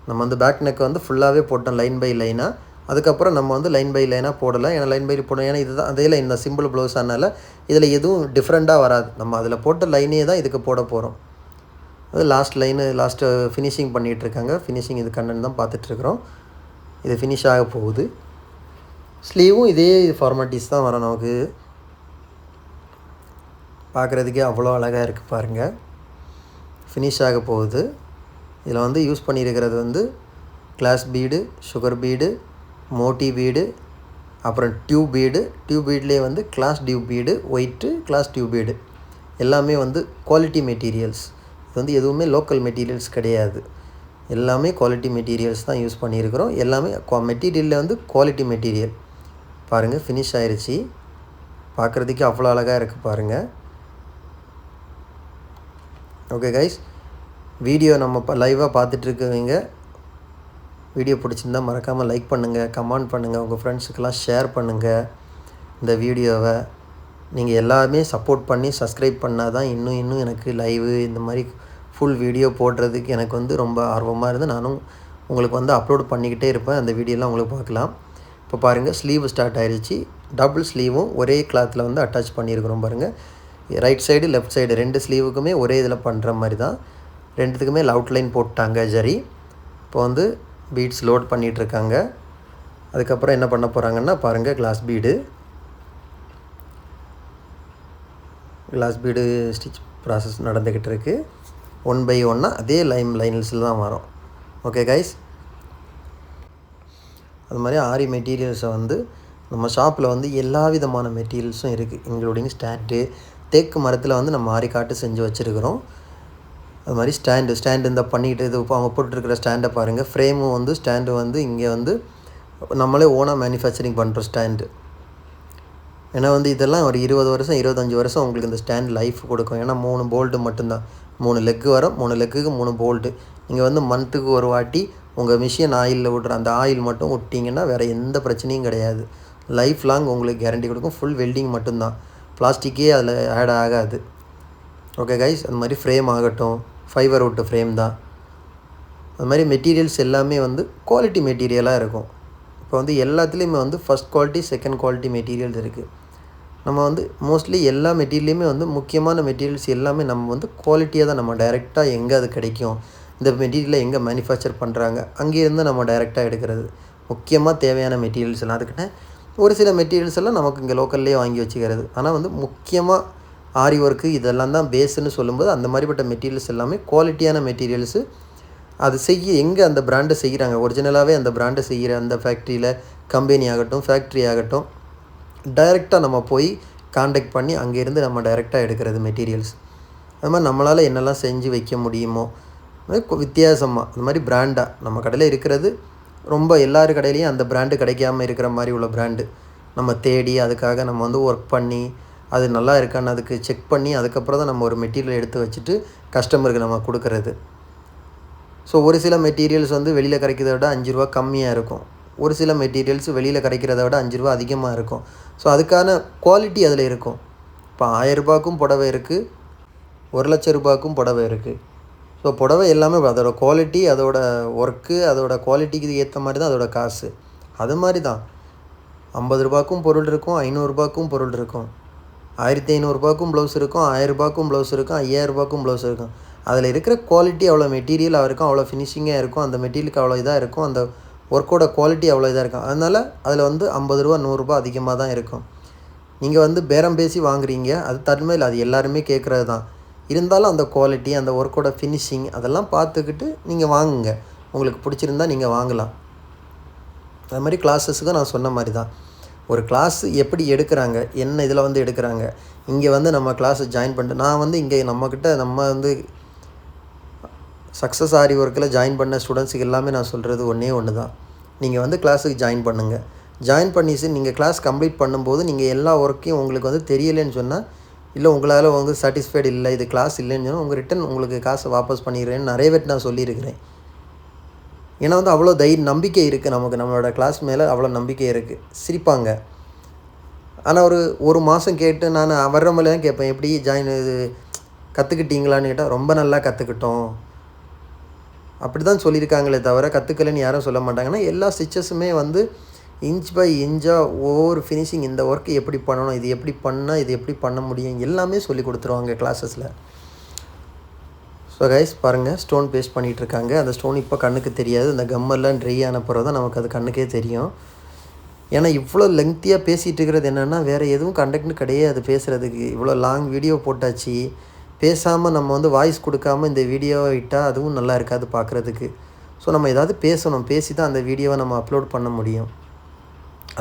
நம்ம வந்து பேக் நெக் வந்து ஃபுல்லாகவே போட்டோம் லைன் பை லைனாக. அதுக்கப்புறம் நம்ம வந்து லைன் பை லைனாக போடலை. ஏன்னா லைன் பை போடணும். ஏன்னா இதுதான் அதே லைன் தான், சிம்பிள் ப்ளவுஸ். அதனால் இதில் எதுவும் டிஃப்ரெண்ட்டாக வராது. நம்ம அதில் போட்ட லைனே தான் இதுக்கு போட போகிறோம். அது லாஸ்ட்டு ஃபினிஷிங் பண்ணிகிட்ருக்காங்க. ஃபினிஷிங் இது கண்டென்ட் தான் பார்த்துட்ருக்குறோம். இது ஃபினிஷ் ஆக போகுது. ஸ்லீவும் இதே ஃபார்மாலிட்டிஸ் தான் வரும். நமக்கு பார்க்குறதுக்கே அவ்வளோ அழகாக இருக்குது பாருங்கள். ஃபினிஷ் ஆக போகுது. இதில் வந்து யூஸ் பண்ணியிருக்கிறது வந்து கிளாஸ் பீடு, சுகர் பீடு, மோட்டி பீடு, அப்புறம் டியூப் பீடு. டியூப் பீட்லேயே வந்து glass tube bead, white, glass tube bead எல்லாமே வந்து குவாலிட்டி மெட்டீரியல்ஸ். இது வந்து எதுவுமே லோக்கல் மெட்டீரியல்ஸ் கிடையாது. எல்லாமே குவாலிட்டி மெட்டீரியல்ஸ் தான் யூஸ் பண்ணியிருக்கிறோம். எல்லாமே மெட்டீரியலில் வந்து குவாலிட்டி மெட்டீரியல். பாருங்கள், ஃபினிஷ் ஆயிடுச்சு. பார்க்குறதுக்கே அவ்வளோ அழகாக இருக்குது பாருங்கள். ஓகே கைஸ், வீடியோ நம்ம லைவாக பார்த்துட்ருக்கவங்க வீடியோ பிடிச்சிருந்தா மறக்காமல் லைக் பண்ணுங்கள், கமெண்ட் பண்ணுங்கள், உங்கள் ஃப்ரெண்ட்ஸுக்கெல்லாம் ஷேர் பண்ணுங்கள். இந்த வீடியோவை நீங்கள் எல்லாருமே சப்போர்ட் பண்ணி சப்ஸ்கிரைப் பண்ணால் தான் இன்னும் எனக்கு லைவு இந்த மாதிரி ஃபுல் வீடியோ போடுறதுக்கு எனக்கு வந்து ரொம்ப ஆர்வமாக இருந்து நானும் உங்களுக்கு வந்து அப்லோட் பண்ணிக்கிட்டே இருப்பேன். அந்த வீடியோலாம் உங்களுக்கு பார்க்கலாம். இப்போ பாருங்கள், ஸ்லீவ் ஸ்டார்ட் ஆகிடுச்சு. டபுள் ஸ்லீவும் ஒரே கிளாத்தில் வந்து அட்டாச் பண்ணியிருக்கிறோம் பாருங்கள். ரைட் சைடு லெஃப்ட் சைடு 2 ஸ்லீவுக்குமே ஒரே இதில் பண்ணுற மாதிரி தான். 2த்துக்குமே அவுட்லைன் போட்டாங்க ஜரி. இப்போ வந்து பீட்ஸ் லோட் பண்ணிகிட்ருக்காங்க. அதுக்கப்புறம் என்ன பண்ண போகிறாங்கன்னா பாருங்கள், கிளாஸ் பீடு ஸ்டிச் ப்ராசஸ் நடந்துக்கிட்டு இருக்குது. 1 by 1 அதே லைன்ஸில் தான் வரும். ஓகே கைஸ், அது மாதிரி ஆரி மெட்டீரியல்ஸை வந்து நம்ம ஷாப்பில் வந்து எல்லா விதமான மெட்டீரியல்ஸும் இருக்குது, இன்க்ளூடிங் ஸ்டாண்டு. தேக்கு மரத்தில் வந்து நம்ம ஆரி காட்டு செஞ்சு வச்சுருக்கிறோம். அது மாதிரி ஸ்டாண்டு இந்த பண்ணிக்கிட்டு இது இப்போ அவங்க போட்டுருக்கிற ஸ்டாண்டை பாருங்கள். ஃப்ரேமும் வந்து ஸ்டாண்டு வந்து இங்கே வந்து நம்மளே ஓனாக மேனுஃபேக்சரிங் பண்ணுறோம் ஸ்டாண்டு. ஏன்னா வந்து இதெல்லாம் ஒரு 20 வருஷம் 25 வருஷம் உங்களுக்கு இந்த ஸ்டாண்ட் லைஃப் கொடுக்கும். ஏன்னா 3 போல்ட்டு மட்டும்தான், 3 லெக்கு வரும். 3 லெக்குக்கு 3 போல்ட்டு. நீங்கள் வந்து மந்த்துக்கு ஒரு வாட்டி உங்கள் மிஷின் ஆயிலில் விட்ற அந்த ஆயில் மட்டும் விட்டிங்கன்னா வேறு எந்த பிரச்சனையும் கிடையாது. லைஃப் லாங் உங்களுக்கு கேரண்டி கொடுக்கும். ஃபுல் வெல்டிங் மட்டும்தான், பிளாஸ்டிக்கே அதில் ஆட் ஆகாது. ஓகே கைஸ், அது மாதிரி ஃப்ரேம் ஆகட்டும், ஃபைபர் விட்டு ஃப்ரேம் தான். அது மாதிரி மெட்டீரியல்ஸ் எல்லாமே வந்து குவாலிட்டி மெட்டீரியலாக இருக்கும். இப்போ வந்து எல்லாத்துலேயுமே வந்து first quality, second quality materials இருக்குது. நம்ம வந்து மோஸ்ட்லி எல்லா மெட்டீரியலையுமே வந்து முக்கியமான மெட்டீரியல்ஸ் எல்லாமே நம்ம வந்து குவாலிட்டியாக தான் நம்ம டைரெக்டாக எங்கே அது கிடைக்கும், இந்த மெட்டீரியலை எங்கே மேனுஃபேக்சர் பண்ணுறாங்க அங்கேருந்து நம்ம டைரெக்டாக எடுக்கிறது. முக்கியமாக தேவையான மெட்டீரியல்ஸ் எல்லாம் அதுக்கிட்ட ஒரு சில மெட்டீரியல்ஸ் எல்லாம் நமக்கு இங்கே லோக்கல்லே வாங்கி வச்சுக்கிறது. ஆனால் வந்து முக்கியமாக ஆரி ஒர்க்கு இதெல்லாம் தான் பேஸுன்னு சொல்லும்போது அந்த மாதிரிப்பட்ட மெட்டீரியல்ஸ் எல்லாமே குவாலிட்டியான மெட்டீரியல்ஸு. அது எங்கே அந்த பிராண்டை செய்கிறாங்க, ஒரிஜினலாகவே அந்த பிராண்டை செய்கிற அந்த ஃபேக்ட்ரியில், கம்பெனி ஆகட்டும், ஃபேக்ட்ரி ஆகட்டும், டைரெக்டாக நம்ம போய் காண்டாக்ட் பண்ணி அங்கேருந்து நம்ம டைரெக்டாக எடுக்கிறது மெட்டீரியல்ஸ். அது மாதிரி நம்மளால் என்னெல்லாம் செஞ்சு வைக்க முடியுமோ வித்தியாசமாக அந்த மாதிரி பிராண்டாக நம்ம கடையில் இருக்கிறது. ரொம்ப எல்லார் கடையிலையும் அந்த பிராண்டு கிடைக்காமல் இருக்கிற மாதிரி உள்ள பிராண்டு நம்ம தேடி அதுக்காக நம்ம வந்து ஒர்க் பண்ணி அது நல்லா இருக்கான்னு அதுக்கு செக் பண்ணி அதுக்கப்புறம் தான் நம்ம ஒரு மெட்டீரியல் எடுத்து வச்சுட்டு கஸ்டமருக்கு நம்ம கொடுக்குறது. ஸோ ஒரு சில மெட்டீரியல்ஸ் வந்து வெளியில் கிடைக்கிறத விட 5 ரூபா கம்மியாக இருக்கும். ஒரு சில மெட்டீரியல்ஸ் வெளியில் கிடைக்கிறத விட 5 ரூபா அதிகமாக இருக்கும். ஸோ அதுக்கான குவாலிட்டி அதில் இருக்கும். இப்போ 1000 ரூபாய்க்கும் புடவை இருக்குது, 1,00,000 ரூபாய்க்கும் புடவை இருக்குது. ஸோ புடவை எல்லாமே அதோட குவாலிட்டி, அதோட ஒர்க்கு, அதோட குவாலிட்டிக்கு ஏற்ற மாதிரி தான் அதோட காசு. அது மாதிரி தான் 50 ரூபாய்க்கும் பொருள் இருக்கும், 500 ரூபாய்க்கும் பொருள் இருக்கும், 1500 ரூபாய்க்கும் ப்ளவுஸ் இருக்கும், 1000 ரூபாய்க்கும் ப்ளவுஸ் இருக்கும், 5000 ரூபாய்க்கும் ப்ளவுஸ் இருக்கும். அதில் இருக்கிற குவாலிட்டி அவ்வளோ மெட்டீரியல் இருக்கும், அவ்வளோ ஃபினிஷிங்காக இருக்கும், அந்த மெட்டீரியலுக்கு அவ்வளோ இதாக இருக்கும், அந்த ஒர்க்கோட குவாலிட்டி அவ்வளோ இதாக இருக்கும். அதனால் அதில் வந்து 50 ரூபா 100 ரூபா அதிகமாக தான் இருக்கும். நீங்கள் வந்து பேரம் பேசி வாங்குறீங்க, அது தன்மையில் அது எல்லாருமே கேட்குறது தான். இருந்தாலும் அந்த குவாலிட்டி, அந்த ஒர்க்கோட ஃபினிஷிங் அதெல்லாம் பார்த்துக்கிட்டு நீங்கள் வாங்குங்க. உங்களுக்கு பிடிச்சிருந்தா நீங்கள் வாங்கலாம். அது மாதிரி கிளாஸஸுக்கு நான் சொன்ன மாதிரி தான். ஒரு கிளாஸ் எப்படி எடுக்கிறாங்க, என்ன இதில் வந்து எடுக்கிறாங்க, இங்கே வந்து நம்ம கிளாஸை ஜாயின் பண்ணிட்டு நான் வந்து இங்கே நம்ம வந்து சக்ஸஸ் ஆரி ஒர்க்கில் ஜாயின் பண்ண ஸ்டூடெண்ட்ஸுக்கு எல்லாமே நான் சொல்கிறது ஒன்று தான். நீங்கள் வந்து கிளாஸுக்கு ஜாயின் பண்ணுங்கள். ஜாயின் பண்ணி நீங்கள் கிளாஸ் கம்ப்ளீட் பண்ணும்போது நீங்கள் எல்லா ஒர்க்கையும் உங்களுக்கு வந்து தெரியலைன்னு சொன்னால் இல்லை உங்களால் வந்து சாட்டிஸ்ஃபைடு இல்லை, இது கிளாஸ் இல்லைன்னு சொன்னால் உங்கள் ரிட்டன் உங்களுக்கு காசை வாபஸ் பண்ணிடுறேன்னு நிறைய பேர் நான் சொல்லியிருக்கிறேன். ஏன்னா வந்து அவ்வளோ நம்பிக்கை இருக்குது நமக்கு, நம்மளோட கிளாஸ் மேலே அவ்வளோ நம்பிக்கை இருக்குது. சிரிப்பாங்க. ஆனால் ஒரு மாதம் கேட்டு நான் வர்ற மாதிரி தான் கேட்பேன், எப்படி இது கற்றுக்கிட்டீங்களான்னு கேட்டால் ரொம்ப நல்லா கற்றுக்கிட்டோம் அப்படி தான் சொல்லியிருக்காங்களே தவிர கற்றுக்கலைன்னு யாரும் சொல்ல மாட்டாங்கன்னா எல்லா ஸ்டிச்சஸுமே வந்து இன்ச் பை இன்ச்சாக ஒவ்வொரு ஃபினிஷிங், இந்த ஒர்க்கு எப்படி பண்ணணும், இது எப்படி பண்ணால் இது எப்படி பண்ண முடியும் எல்லாமே சொல்லி கொடுத்துருவாங்க கிளாஸஸில். ஸோ கைஸ் பாருங்கள், ஸ்டோன் பேஸ்ட் பண்ணிகிட்ருக்காங்க. அந்த ஸ்டோன் இப்போ கண்ணுக்கு தெரியாது, இந்த கம்மெல்லாம் ட்ரை ஆன பிறகு தான் நமக்கு அது கண்ணுக்கே தெரியும். ஏன்னா இவ்வளோ லெங்க்த்தியாக பேசிகிட்டு இருக்கிறது என்னென்னா வேறு எதுவும் கண்டக்ட்னு கிடையாது பேசுகிறதுக்கு. இவ்வளோ லாங் வீடியோ போட்டாச்சு, பேசாமல் நம்ம வந்து வாய்ஸ் கொடுக்காமல் இந்த வீடியோவை விட்டால் அதுவும் நல்லா இருக்காது பார்க்குறதுக்கு. ஸோ நம்ம ஏதாவது பேசணும், பேசி தான் அந்த வீடியோவை நம்ம அப்லோட் பண்ண முடியும்.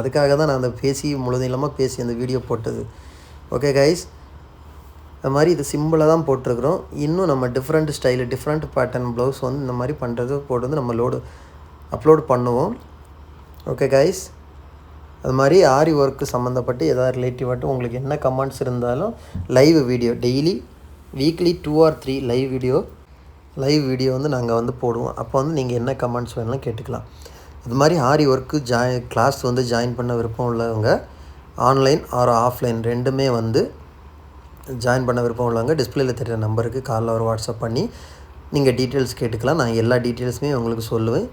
அதுக்காக தான் நான் அந்த முழுதில்லாமல் பேசி அந்த வீடியோ போட்டது. ஓகே கைஸ், அது மாதிரி இது சிம்பிளாக தான் போட்டிருக்கிறோம். இன்னும் நம்ம different style, different pattern blouse வந்து இந்த மாதிரி பண்ணுறது போட்டு வந்து நம்ம அப்லோட் பண்ணுவோம். ஓகே கைஸ், அது மாதிரி ஆரி ஒர்க்கு சம்மந்தப்பட்டு எதாவது ரிலேட்டிவாட்டு உங்களுக்கு என்ன கமெண்ட்ஸ் இருந்தாலும் live video daily weekly 2 or 3 live video வந்து நாங்கள் வந்து போடுவோம். அப்போ வந்து நீங்கள் என்ன கமெண்ட்ஸ் வேணாலும் கேட்டுக்கலாம். அது மாதிரி ஆரி ஒர்க்கு கிளாஸ் வந்து ஜாயின் பண்ண விருப்பம் உள்ளவங்க ஆன்லைன் ஆர் ஆஃப்லைன் ரெண்டுமே வந்து ஜாயின் பண்ண விருப்பம் உள்ளவங்க டிஸ்பிளேயில் தெரிகிற நம்பருக்கு காலில் ஒரு வாட்ஸ்அப் பண்ணி நீங்கள் டீட்டெயில்ஸ் கேட்டுக்கலாம். நான் எல்லா டீட்டெயில்ஸுமே உங்களுக்கு சொல்லுவேன்.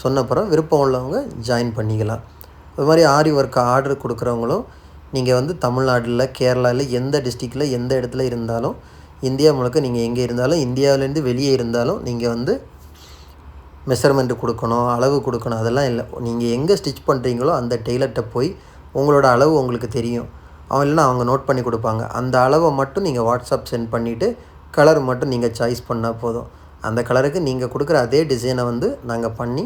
சொன்னப்புறம் விருப்பம் உள்ளவங்க ஜாயின் பண்ணிக்கலாம். அது மாதிரி ஆரி ஒர்க்கு ஆர்டர் கொடுக்குறவங்களும் நீங்கள் வந்து தமிழ்நாட்டில், கேரளாவில் எந்த டிஸ்ட்ரிக்டில் எந்த இடத்துல இருந்தாலும், இந்தியா முழுக்க நீங்கள் எங்கே இருந்தாலும், இந்தியாவிலேருந்து வெளியே இருந்தாலும் நீங்கள் வந்து மெஷர்மெண்ட்டு கொடுக்கணும், அளவு கொடுக்கணும், அதெல்லாம் இல்லை. நீங்கள் எங்கே ஸ்டிச் பண்ணுறீங்களோ அந்த டெய்லர்கிட்ட போய் உங்களோட அளவு உங்களுக்கு தெரியும். இல்லைன்னா அவங்க நோட் பண்ணி கொடுப்பாங்க. அந்த அளவை மட்டும் நீங்கள் வாட்ஸ்அப் சென்ட் பண்ணிவிட்டு கலர் மட்டும் நீங்கள் சாய்ஸ் பண்ணால் போதும். அந்த கலருக்கு நீங்கள் கொடுக்குற அதே டிசைனை வந்து நாங்கள் பண்ணி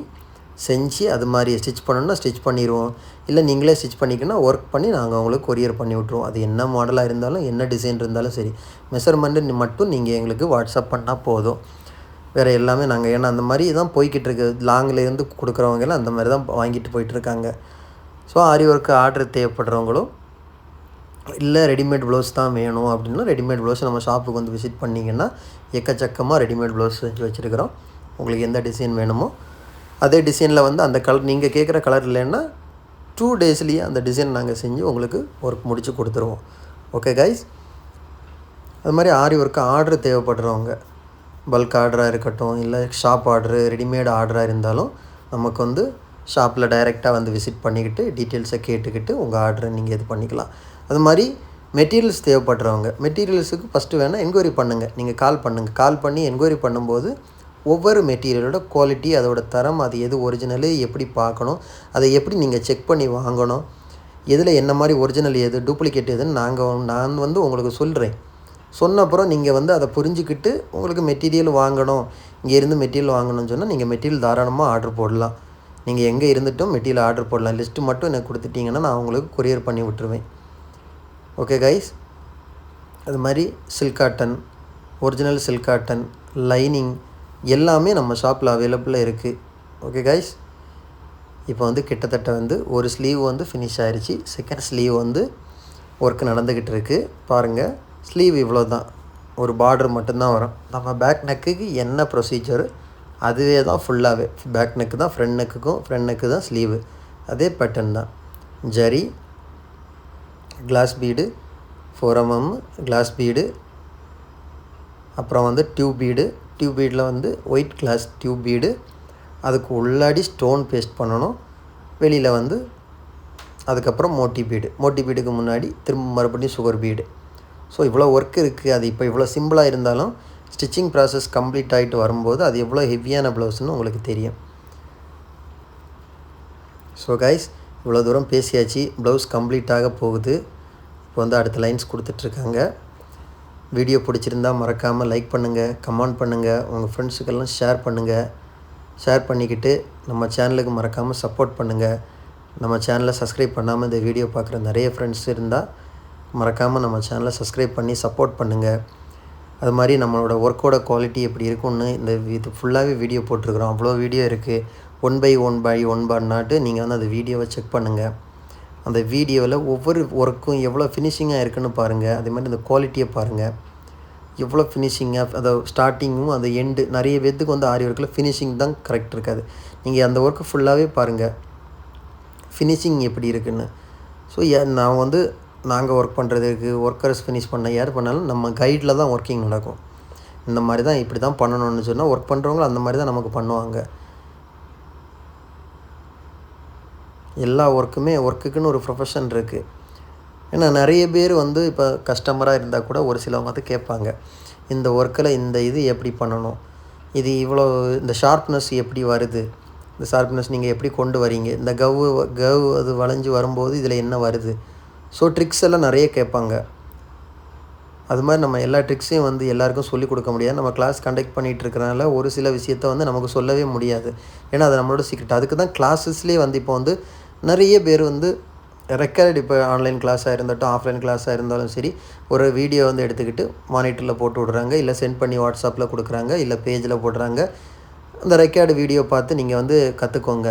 செஞ்சு அது மாதிரி ஸ்டிச் பண்ணணுன்னா ஸ்டிச் பண்ணிடுவோம். இல்லை நீங்களே ஸ்டிச் பண்ணிக்கணும்னா ஒர்க் பண்ணி நாங்கள் உங்களுக்கு கொரியர் பண்ணி விட்ருவோம். அது என்ன மாடலாக இருந்தாலும் என்ன டிசைன் இருந்தாலும் சரி, மெஷர்மெண்ட்டு மட்டும் நீங்கள் எங்களுக்கு வாட்ஸ்அப் பண்ணால் போதும். வேறு எல்லாமே நாங்கள், ஏன்னா அந்த மாதிரி தான் போய்கிட்டு இருக்குது. லாங்கிலேருந்து கொடுக்குறவங்கலாம் அந்த மாதிரி தான் வாங்கிட்டு போயிட்டுருக்காங்க. ஸோ ஆரி ஒர்க்கு ஆர்டர் தேவைப்படுறவங்களும் இல்லை ரெடிமேட் ப்ளவுஸ் தான் வேணும் அப்படின்னா ரெடிமேட் ப்ளவுஸ் நம்ம ஷாப்புக்கு வந்து விசிட் பண்ணிங்கன்னா எக்கச்சக்கமாக ரெடிமேட் ப்ளவுஸ் செஞ்சு வச்சுருக்கிறோம். உங்களுக்கு எந்த டிசைன் வேணுமோ அதே டிசைனில் வந்து அந்த கலர் நீங்கள் கேட்குற கலர் இல்லைன்னா 2 daysலேயே அந்த டிசைன் நாங்கள் செஞ்சு உங்களுக்கு ஒர்க் முடித்து கொடுத்துருவோம். ஓகே கைஸ், அது மாதிரி ஆரி ஒர்க்கு ஆர்டர் தேவைப்படுறவங்க பல்க் ஆர்டராக இருக்கட்டும், இல்லை ஷாப் ஆர்டரு, ரெடிமேட் ஆர்டராக இருந்தாலும் நமக்கு வந்து ஷாப்பில் டைரெக்டாக வந்து விசிட் பண்ணிக்கிட்டு டீட்டெயில்ஸை கேட்டுக்கிட்டு உங்கள் ஆர்டரை நீங்கள் இது பண்ணிக்கலாம். அது மாதிரி மெட்டீரியல்ஸ் தேவைப்படுறவங்க மெட்டீரியல்ஸுக்கு ஃபஸ்ட்டு வேணால் என்கொயரி பண்ணுங்கள். நீங்கள் கால் பண்ணி என்கொயரி பண்ணும்போது ஒவ்வொரு மெட்டீரியலோட குவாலிட்டி, அதோட தரம், அது எது ஒரிஜினலு எப்படி பார்க்கணும், அதை எப்படி நீங்கள் செக் பண்ணி வாங்கணும், எதில் என்ன மாதிரி ஒரிஜினல் எது டூப்ளிகேட் எதுன்னு நான் வந்து உங்களுக்கு சொல்கிறேன். சொன்ன அப்புறம் நீங்கள் வந்து அதை புரிஞ்சுக்கிட்டு உங்களுக்கு மெட்டீரியல் வாங்கணும், இங்கேருந்து மெட்டீரியல் வாங்கணும்னு சொன்னால் நீங்கள் மெட்டீரியல் தாராளமாக ஆர்டர் போடலாம். நீங்கள் எங்கே இருந்துட்டும் மெட்டீரியல் ஆர்டர் போடலாம். லிஸ்ட்டு மட்டும் எனக்கு கொடுத்துட்டிங்கன்னா நான் உங்களுக்கு கொரியர் பண்ணி விட்டுருவேன். ஓகே கைஸ், அது மாதிரி silk cotton, original silk cotton, lining எல்லாமே நம்ம ஷாப்பில் அவைலபிளாக இருக்குது. ஓகே கைஸ், இப்போ வந்து கிட்டத்தட்ட வந்து ஒரு ஸ்லீவ் வந்து ஃபினிஷ் ஆகிடுச்சு. செகண்ட் ஸ்லீவ் வந்து ஒர்க் நடந்துக்கிட்டு இருக்குது. பாருங்கள், ஸ்லீவ் இவ்வளோ தான், ஒரு பார்டர் மட்டும்தான் வரும். நம்ம பேக் நெக்குக்கு என்ன ப்ரொசீஜரு அதுவே தான் ஃபுல்லாகவே. பேக் நெக்கு தான் ஃப்ரண்ட் நெக்கு தான் ஸ்லீவு, அதே பேட்டர்ன் தான். Zari, glass bead, 4 mm glass bead, அப்புறம் வந்து டியூப் பீடில் வந்து ஒயிட் கிளாஸ் டியூப் பீடு, அதுக்கு உள்ளாடி ஸ்டோன் பேஸ்ட் பண்ணணும். வெளியில் வந்து அதுக்கப்புறம் மோட்டி பீடுக்கு முன்னாடி திரும்ப மறுபடியும் சுகர் பீடு. ஸோ இவ்வளோ ஒர்க் இருக்குது. அது இப்போ இவ்வளோ சிம்பிளாக இருந்தாலும் ஸ்டிச்சிங் ப்ராசஸ் கம்ப்ளீட் ஆகிட்டு வரும்போது அது எவ்வளோ ஹெவியான ப்ளவுஸ்னு உங்களுக்கு தெரியும். ஸோ கைஸ், இவ்வளோ தூரம் பேசியாச்சு. ப்ளவுஸ் கம்ப்ளீட்டாக போகுது. இப்போ வந்து அடுத்த லைன்ஸ் கொடுத்துட்ருக்காங்க. வீடியோ பிடிச்சிருந்தால் மறக்காமல் லைக் பண்ணுங்கள், கமெண்ட் பண்ணுங்கள், உங்கள் ஃப்ரெண்ட்ஸுக்கெல்லாம் ஷேர் பண்ணிக்கிட்டு நம்ம சேனலுக்கு மறக்காமல் சப்போர்ட் பண்ணுங்கள். நம்ம சேனலை சப்ஸ்கிரைப் பண்ணாமல் இந்த வீடியோ பார்க்குற நிறைய ஃப்ரெண்ட்ஸ் இருந்தால் மறக்காமல் நம்ம சேனலை சப்ஸ்கிரைப் பண்ணி சப்போர்ட் பண்ணுங்கள். அது மாதிரி நம்மளோட ஒர்க்கோட குவாலிட்டி எப்படி இருக்குன்னு இது ஃபுல்லாகவே வீடியோ போட்டிருக்கிறோம். அவ்வளோ வீடியோ இருக்குது. 1 by 1 நாட்டு நீங்கள் வந்து அந்த வீடியோவை செக் பண்ணுங்கள். அந்த வீடியோவில் ஒவ்வொரு ஒர்க்கும் எவ்வளோ ஃபினிஷிங்காக இருக்குன்னு பாருங்கள். அதே மாதிரி இந்த குவாலிட்டியை பாருங்கள், எவ்வளோ ஃபினிஷிங்காக, அதை ஸ்டார்டிங்கும் அந்த எண்டு. நிறைய பேத்துக்கு வந்து ஆரி ஒர்க்கில் ஃபினிஷிங் தான் கரெக்ட் இருக்காது. நீங்கள் அந்த ஒர்க்கு ஃபுல்லாகவே பாருங்கள் ஃபினிஷிங் எப்படி இருக்குன்னு. ஸோ நான் வந்து நாங்கள் ஒர்க் பண்ணுறதுக்கு ஒர்க்கர்ஸ் ஃபினிஷ் பண்ண யார் பண்ணாலும் நம்ம கைடில் தான் ஒர்க்கிங் நடக்கும். இந்த மாதிரி தான் இப்படி தான் பண்ணணும்னு சொன்னால் ஒர்க் பண்ணுறவங்க அந்த மாதிரி தான் நமக்கு பண்ணுவாங்க. எல்லா ஒர்க்குக்குன்னு ஒரு ப்ரொஃபஷன் இருக்குது. ஏன்னா நிறைய பேர் வந்து இப்போ கஸ்டமராக இருந்தால் கூட ஒரு சிலவங்க வந்து கேட்பாங்க, இந்த ஒர்க்கில் இந்த இது எப்படி பண்ணணும், இது இவ்வளோ இந்த ஷார்ப்னஸ் எப்படி வருது, இந்த ஷார்ப்னஸ் நீங்கள் எப்படி கொண்டு வரீங்க, இந்த கவ் அது வளைஞ்சு வரும்போது இதில் என்ன வருது. ஸோ ட்ரிக்ஸ் எல்லாம் நிறைய கேட்பாங்க. அது மாதிரி நம்ம எல்லா ட்ரிக்ஸையும் வந்து எல்லாேருக்கும் சொல்லிக் கொடுக்க முடியாது. நம்ம கிளாஸ் கண்டக்ட் பண்ணிகிட்டு இருக்கிறனால ஒரு சில விஷயத்த வந்து நமக்கு சொல்லவே முடியாது. ஏன்னா அது நம்மளோட சீக்ரெட். அதுக்கு தான் கிளாஸஸ்லேயே வந்து இப்போ வந்து நிறைய பேர் வந்து ரெக்கார்டு, இப்போ ஆன்லைன் கிளாஸாக இருந்தாலும் ஆஃப்லைன் கிளாஸாக இருந்தாலும் சரி, ஒரு வீடியோ வந்து எடுத்துக்கிட்டு மானிட்டரில் போட்டு விட்றாங்க, இல்லை சென்ட் பண்ணி வாட்ஸ்அப்பில் கொடுக்குறாங்க, இல்லை பேஜில் போடுறாங்க. அந்த ரெக்கார்டு வீடியோ பார்த்து நீங்கள் வந்து கற்றுக்கோங்க.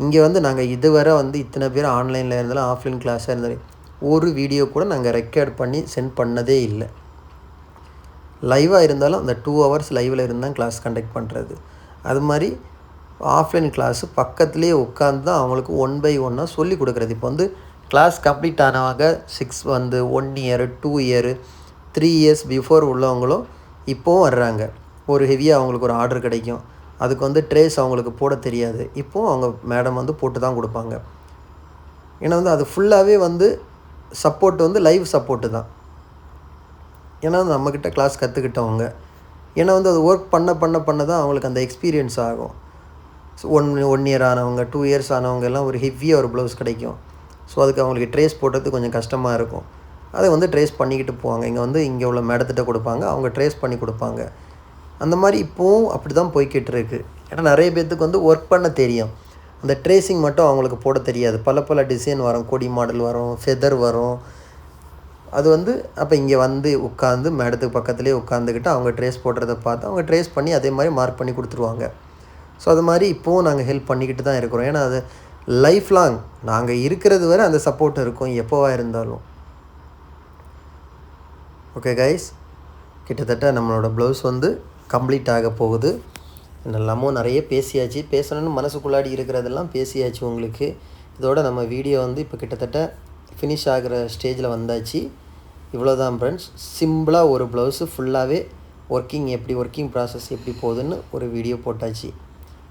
இங்கே வந்து நாங்கள் இதுவரை வந்து இத்தனை பேர் ஆன்லைனில் இருந்தாலும் ஆஃப்லைன் கிளாஸாக இருந்தாலும் ஒரு வீடியோ கூட நாங்கள் ரெக்கார்ட் பண்ணி சென்ட் பண்ணதே இல்லை. லைவாக இருந்தாலும் அந்த 2 hours லைவில் இருந்தால் கிளாஸ் கண்டக்ட் பண்ணுறது. அது மாதிரி ஆஃப்லைன் கிளாஸு பக்கத்துலேயே உட்காந்து தான் அவங்களுக்கு 1 by 1 சொல்லி கொடுக்குறது. இப்போ வந்து கிளாஸ் கம்ப்ளீட் ஆனவங்க 6 வந்து 1 year 2 year 3 years பிஃபோர் உள்ளவங்களும் இப்போவும் வர்றாங்க. ஒரு ஹெவியாக அவங்களுக்கு ஒரு ஆர்டர் கிடைக்கும், அதுக்கு வந்து ட்ரேஸ் அவங்களுக்கு போட தெரியாது, இப்போது அவங்க மேடம் வந்து போட்டு தான் கொடுப்பாங்க. ஏன்னா வந்து அது ஃபுல்லாகவே வந்து சப்போர்ட் வந்து லைவ் சப்போர்ட்டு தான். ஏன்னா நம்மக்கிட்ட கிளாஸ் கற்றுக்கிட்டவங்க. ஏன்னா வந்து அது ஒர்க் பண்ண தான் அவங்களுக்கு அந்த எக்ஸ்பீரியன்ஸ் ஆகும். ஸோ 1 year ஆனவங்க 2 years ஆனவங்க எல்லாம் ஒரு ஹெவியாக ஒரு ப்ளவுஸ் கிடைக்கும். ஸோ அதுக்கு அவங்களுக்கு ட்ரேஸ் போடுறது கொஞ்சம் கஷ்டமாக இருக்கும். அதை வந்து ட்ரேஸ் பண்ணிக்கிட்டு போவாங்க. இங்கே உள்ள மேடத்திட்ட கொடுப்பாங்க, அவங்க ட்ரேஸ் பண்ணி கொடுப்பாங்க. அந்த மாதிரி இப்போவும் அப்படி தான் போய்கிட்டு இருக்குது. ஏன்னா நிறைய பேர்த்துக்கு வந்து ஒர்க் பண்ண தெரியும், அந்த ட்ரேசிங் மட்டும் அவங்களுக்கு போட தெரியாது. பல டிசைன் வரும், கொடி மாடல் வரும், ஃபெதர் வரும். அது வந்து அப்போ இங்கே வந்து உட்காந்து மேடத்துக்கு பக்கத்துலேயே உட்காந்துக்கிட்டு அவங்க ட்ரேஸ் போடுறத பார்த்து அவங்க ட்ரேஸ் பண்ணி அதே மாதிரி மார்க் பண்ணி கொடுத்துருவாங்க. ஸோ அது மாதிரி இப்போவும் நாங்கள் ஹெல்ப் பண்ணிக்கிட்டு தான் இருக்கிறோம். ஏன்னா அது லைஃப் லாங் நாங்கள் இருக்கிறது வரை அந்த சப்போர்ட் இருக்கும் எப்போவாக இருந்தாலும். ஓகே கைஸ், கிட்டத்தட்ட நம்மளோட ப்ளவுஸ் வந்து கம்ப்ளீட் ஆக போகுது. எல்லாமும் நிறைய பேசியாச்சு, பேசணும்னு மனசுக்குள்ளாடி இருக்கிறதெல்லாம் பேசியாச்சு உங்களுக்கு. இதோட நம்ம வீடியோ வந்து இப்போ கிட்டத்தட்ட ஃபினிஷ் ஆகிற ஸ்டேஜில் வந்தாச்சு. இவ்வளோ தான் ஃப்ரெண்ட்ஸ். சிம்பிளாக ஒரு ப்ளவுஸு ஃபுல்லாகவே ஒர்க்கிங் ப்ராசஸ் எப்படி போகுதுன்னு ஒரு வீடியோ போட்டாச்சு.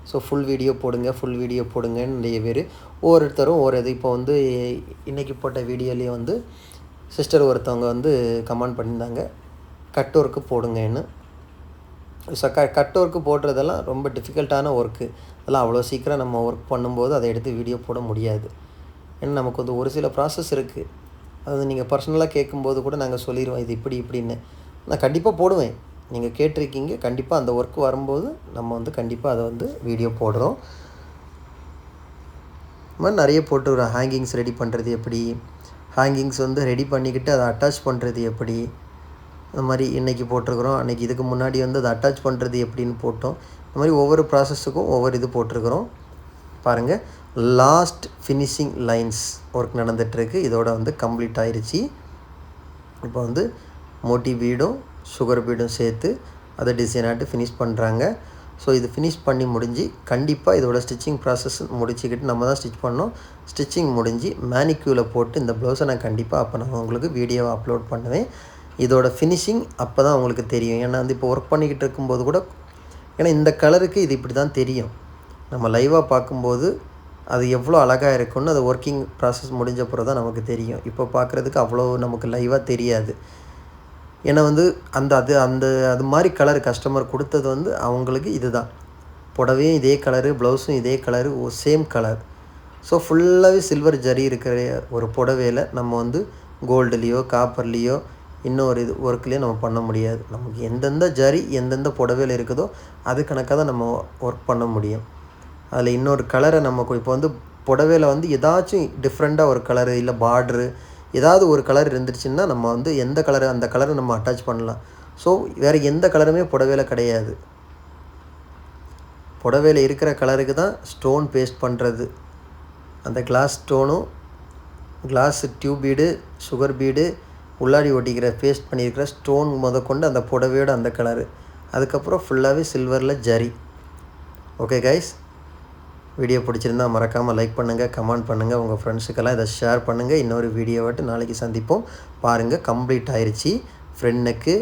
ஸோ ஃபுல் வீடியோ போடுங்கன்னு நிறைய பேர் ஒவ்வொருத்தரும் இது இப்போ வந்து இன்றைக்கி போட்ட வீடியோலேயே வந்து சிஸ்டர் ஒருத்தவங்க வந்து கமெண்ட் பண்ணியிருந்தாங்க, கட் ஒர்க்கு போடுங்கன்னு. ஸோ கட் ஒர்க்கு போடுறதெல்லாம் ரொம்ப டிஃபிகல்ட்டான ஒர்க்கு. அதெல்லாம் அவ்வளோ சீக்கிரம் நம்ம ஒர்க் பண்ணும்போது அதை எடுத்து வீடியோ போட முடியாது. ஏன்னா நமக்கு வந்து ஒரு சில ப்ராசஸ் இருக்குது. அது நீங்கள் பர்சனலாக கேட்கும்போது கூட நாங்கள் சொல்லிடுவோம், இது இப்படின்னு. நான் கண்டிப்பாக போடுவேன், நீங்கள் கேட்டிருக்கீங்க. கண்டிப்பாக அந்த ஒர்க் வரும்போது நம்ம வந்து கண்டிப்பாக அதை வந்து வீடியோ போடுறோம். இது மாதிரி நிறைய போட்டு ஹேங்கிங்ஸ் ரெடி பண்ணுறது எப்படி, ஹேங்கிங்ஸ் வந்து ரெடி பண்ணிக்கிட்டு அதை அட்டாச் பண்ணுறது எப்படி, இந்த மாதிரி இன்றைக்கி போட்டிருக்கிறோம். அன்றைக்கி இதுக்கு முன்னாடி வந்து அதை அட்டாச் பண்ணுறது எப்படின்னு போட்டோம். இந்த மாதிரி ஒவ்வொரு ப்ராசஸுக்கும் ஒவ்வொரு இது போட்டிருக்கிறோம். பாருங்கள், லாஸ்ட் ஃபினிஷிங் லைன்ஸ் ஒர்க் நடந்துகிட்ருக்கு. இதோட வந்து கம்ப்ளீட் ஆயிடுச்சு. இப்போ வந்து மோட்டி பீடும் சுகர் பீடும் சேர்த்து அதை டிசைனாட்டு ஃபினிஷ் பண்ணுறாங்க. ஸோ இது ஃபினிஷ் பண்ணி முடிஞ்சு கண்டிப்பாக இதோட ஸ்டிச்சிங் ப்ராசஸ் முடிச்சுக்கிட்டு நம்ம தான் ஸ்டிச் பண்ணோம். ஸ்டிச்சிங் முடிஞ்சு மேனிக்யூவில் போட்டு இந்த ப்ளவுஸை நான் கண்டிப்பாக அப்போ நான் உங்களுக்கு வீடியோவை அப்லோட் பண்ணுவேன். இதோட ஃபினிஷிங் அப்போ தான் உங்களுக்கு தெரியும். ஏன்னா வந்து இப்போ ஒர்க் பண்ணிக்கிட்டு இருக்கும்போது கூட, ஏன்னா இந்த கலருக்கு இது இப்படி தான் தெரியும். நம்ம லைவாக பார்க்கும்போது அது எவ்வளோ அழகாக இருக்குன்னு அது ஒர்க்கிங் ப்ராசஸ் முடிஞ்ச பிறகு தான் நமக்கு தெரியும். இப்போ பார்க்குறதுக்கு அவ்வளோ நமக்கு லைவாக தெரியாது. ஏன்னா வந்து அது மாதிரி கலர் கஸ்டமர் கொடுத்தது வந்து அவங்களுக்கு இது தான். புடவையும் இதே கலரு, ப்ளவுஸும் இதே கலரு, சேம் கலர். ஸோ ஃபுல்லாகவே சில்வர் ஜரி இருக்கிற ஒரு புடவையில் நம்ம வந்து கோல்டுலேயோ காப்பர்லேயோ இன்னொரு இது ஒர்க்லேயோ நம்ம பண்ண முடியாது. நமக்கு எந்தெந்த ஜரி எந்தெந்த புடவையில் இருக்குதோ அது கணக்காக தான் நம்ம ஒர்க் பண்ண முடியும். அதில் இன்னொரு கலரை நம்ம இப்போ வந்து புடவையில் வந்து ஏதாச்சும் டிஃப்ரெண்ட்டாக ஒரு கலரு இல்லை பார்ட்ரு ஏதாவது ஒரு கலர் இருந்துச்சுன்னா நம்ம வந்து எந்த கலரு அந்த கலரை நம்ம அட்டாச் பண்ணலாம். ஸோ வேறு எந்த கலருமே புடவையில் கிடையாது. புடவையில் இருக்கிற கலருக்கு தான் ஸ்டோன் பேஸ்ட் பண்ணுறது. அந்த கிளாஸ் ஸ்டோனும் glass tube bead, sugar bead, உள்ளாடி ஒட்டிக்கிற பேஸ்ட் பண்ணியிருக்கிற ஸ்டோன் முதற்கொண்டு அந்த புடவையோட அந்த கலரு. அதுக்கப்புறம் ஃபுல்லாகவே சில்வரில் ஜரி. ஓகே கைஸ், வீடியோ பிடிச்சிருந்தா மறக்காமல் லைக் பண்ணுங்கள், கமெண்ட் பண்ணுங்கள், உங்கள் ஃப்ரெண்ட்ஸுக்கெல்லாம் இதை ஷேர் பண்ணுங்கள். இன்னொரு வீடியோவாட்டு நாளைக்கு சந்திப்போம். பாருங்கள், கம்ப்ளீட் ஆயிடுச்சு. Front neck,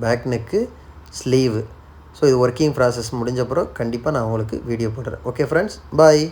back neck, sleeve. So இது ஒர்க்கிங் ப்ராசஸ் முடிஞ்ச அப்புறம் கண்டிப்பாக நான் உங்களுக்கு வீடியோ போடுறேன். ஓகே ஃப்ரெண்ட்ஸ், பாய்.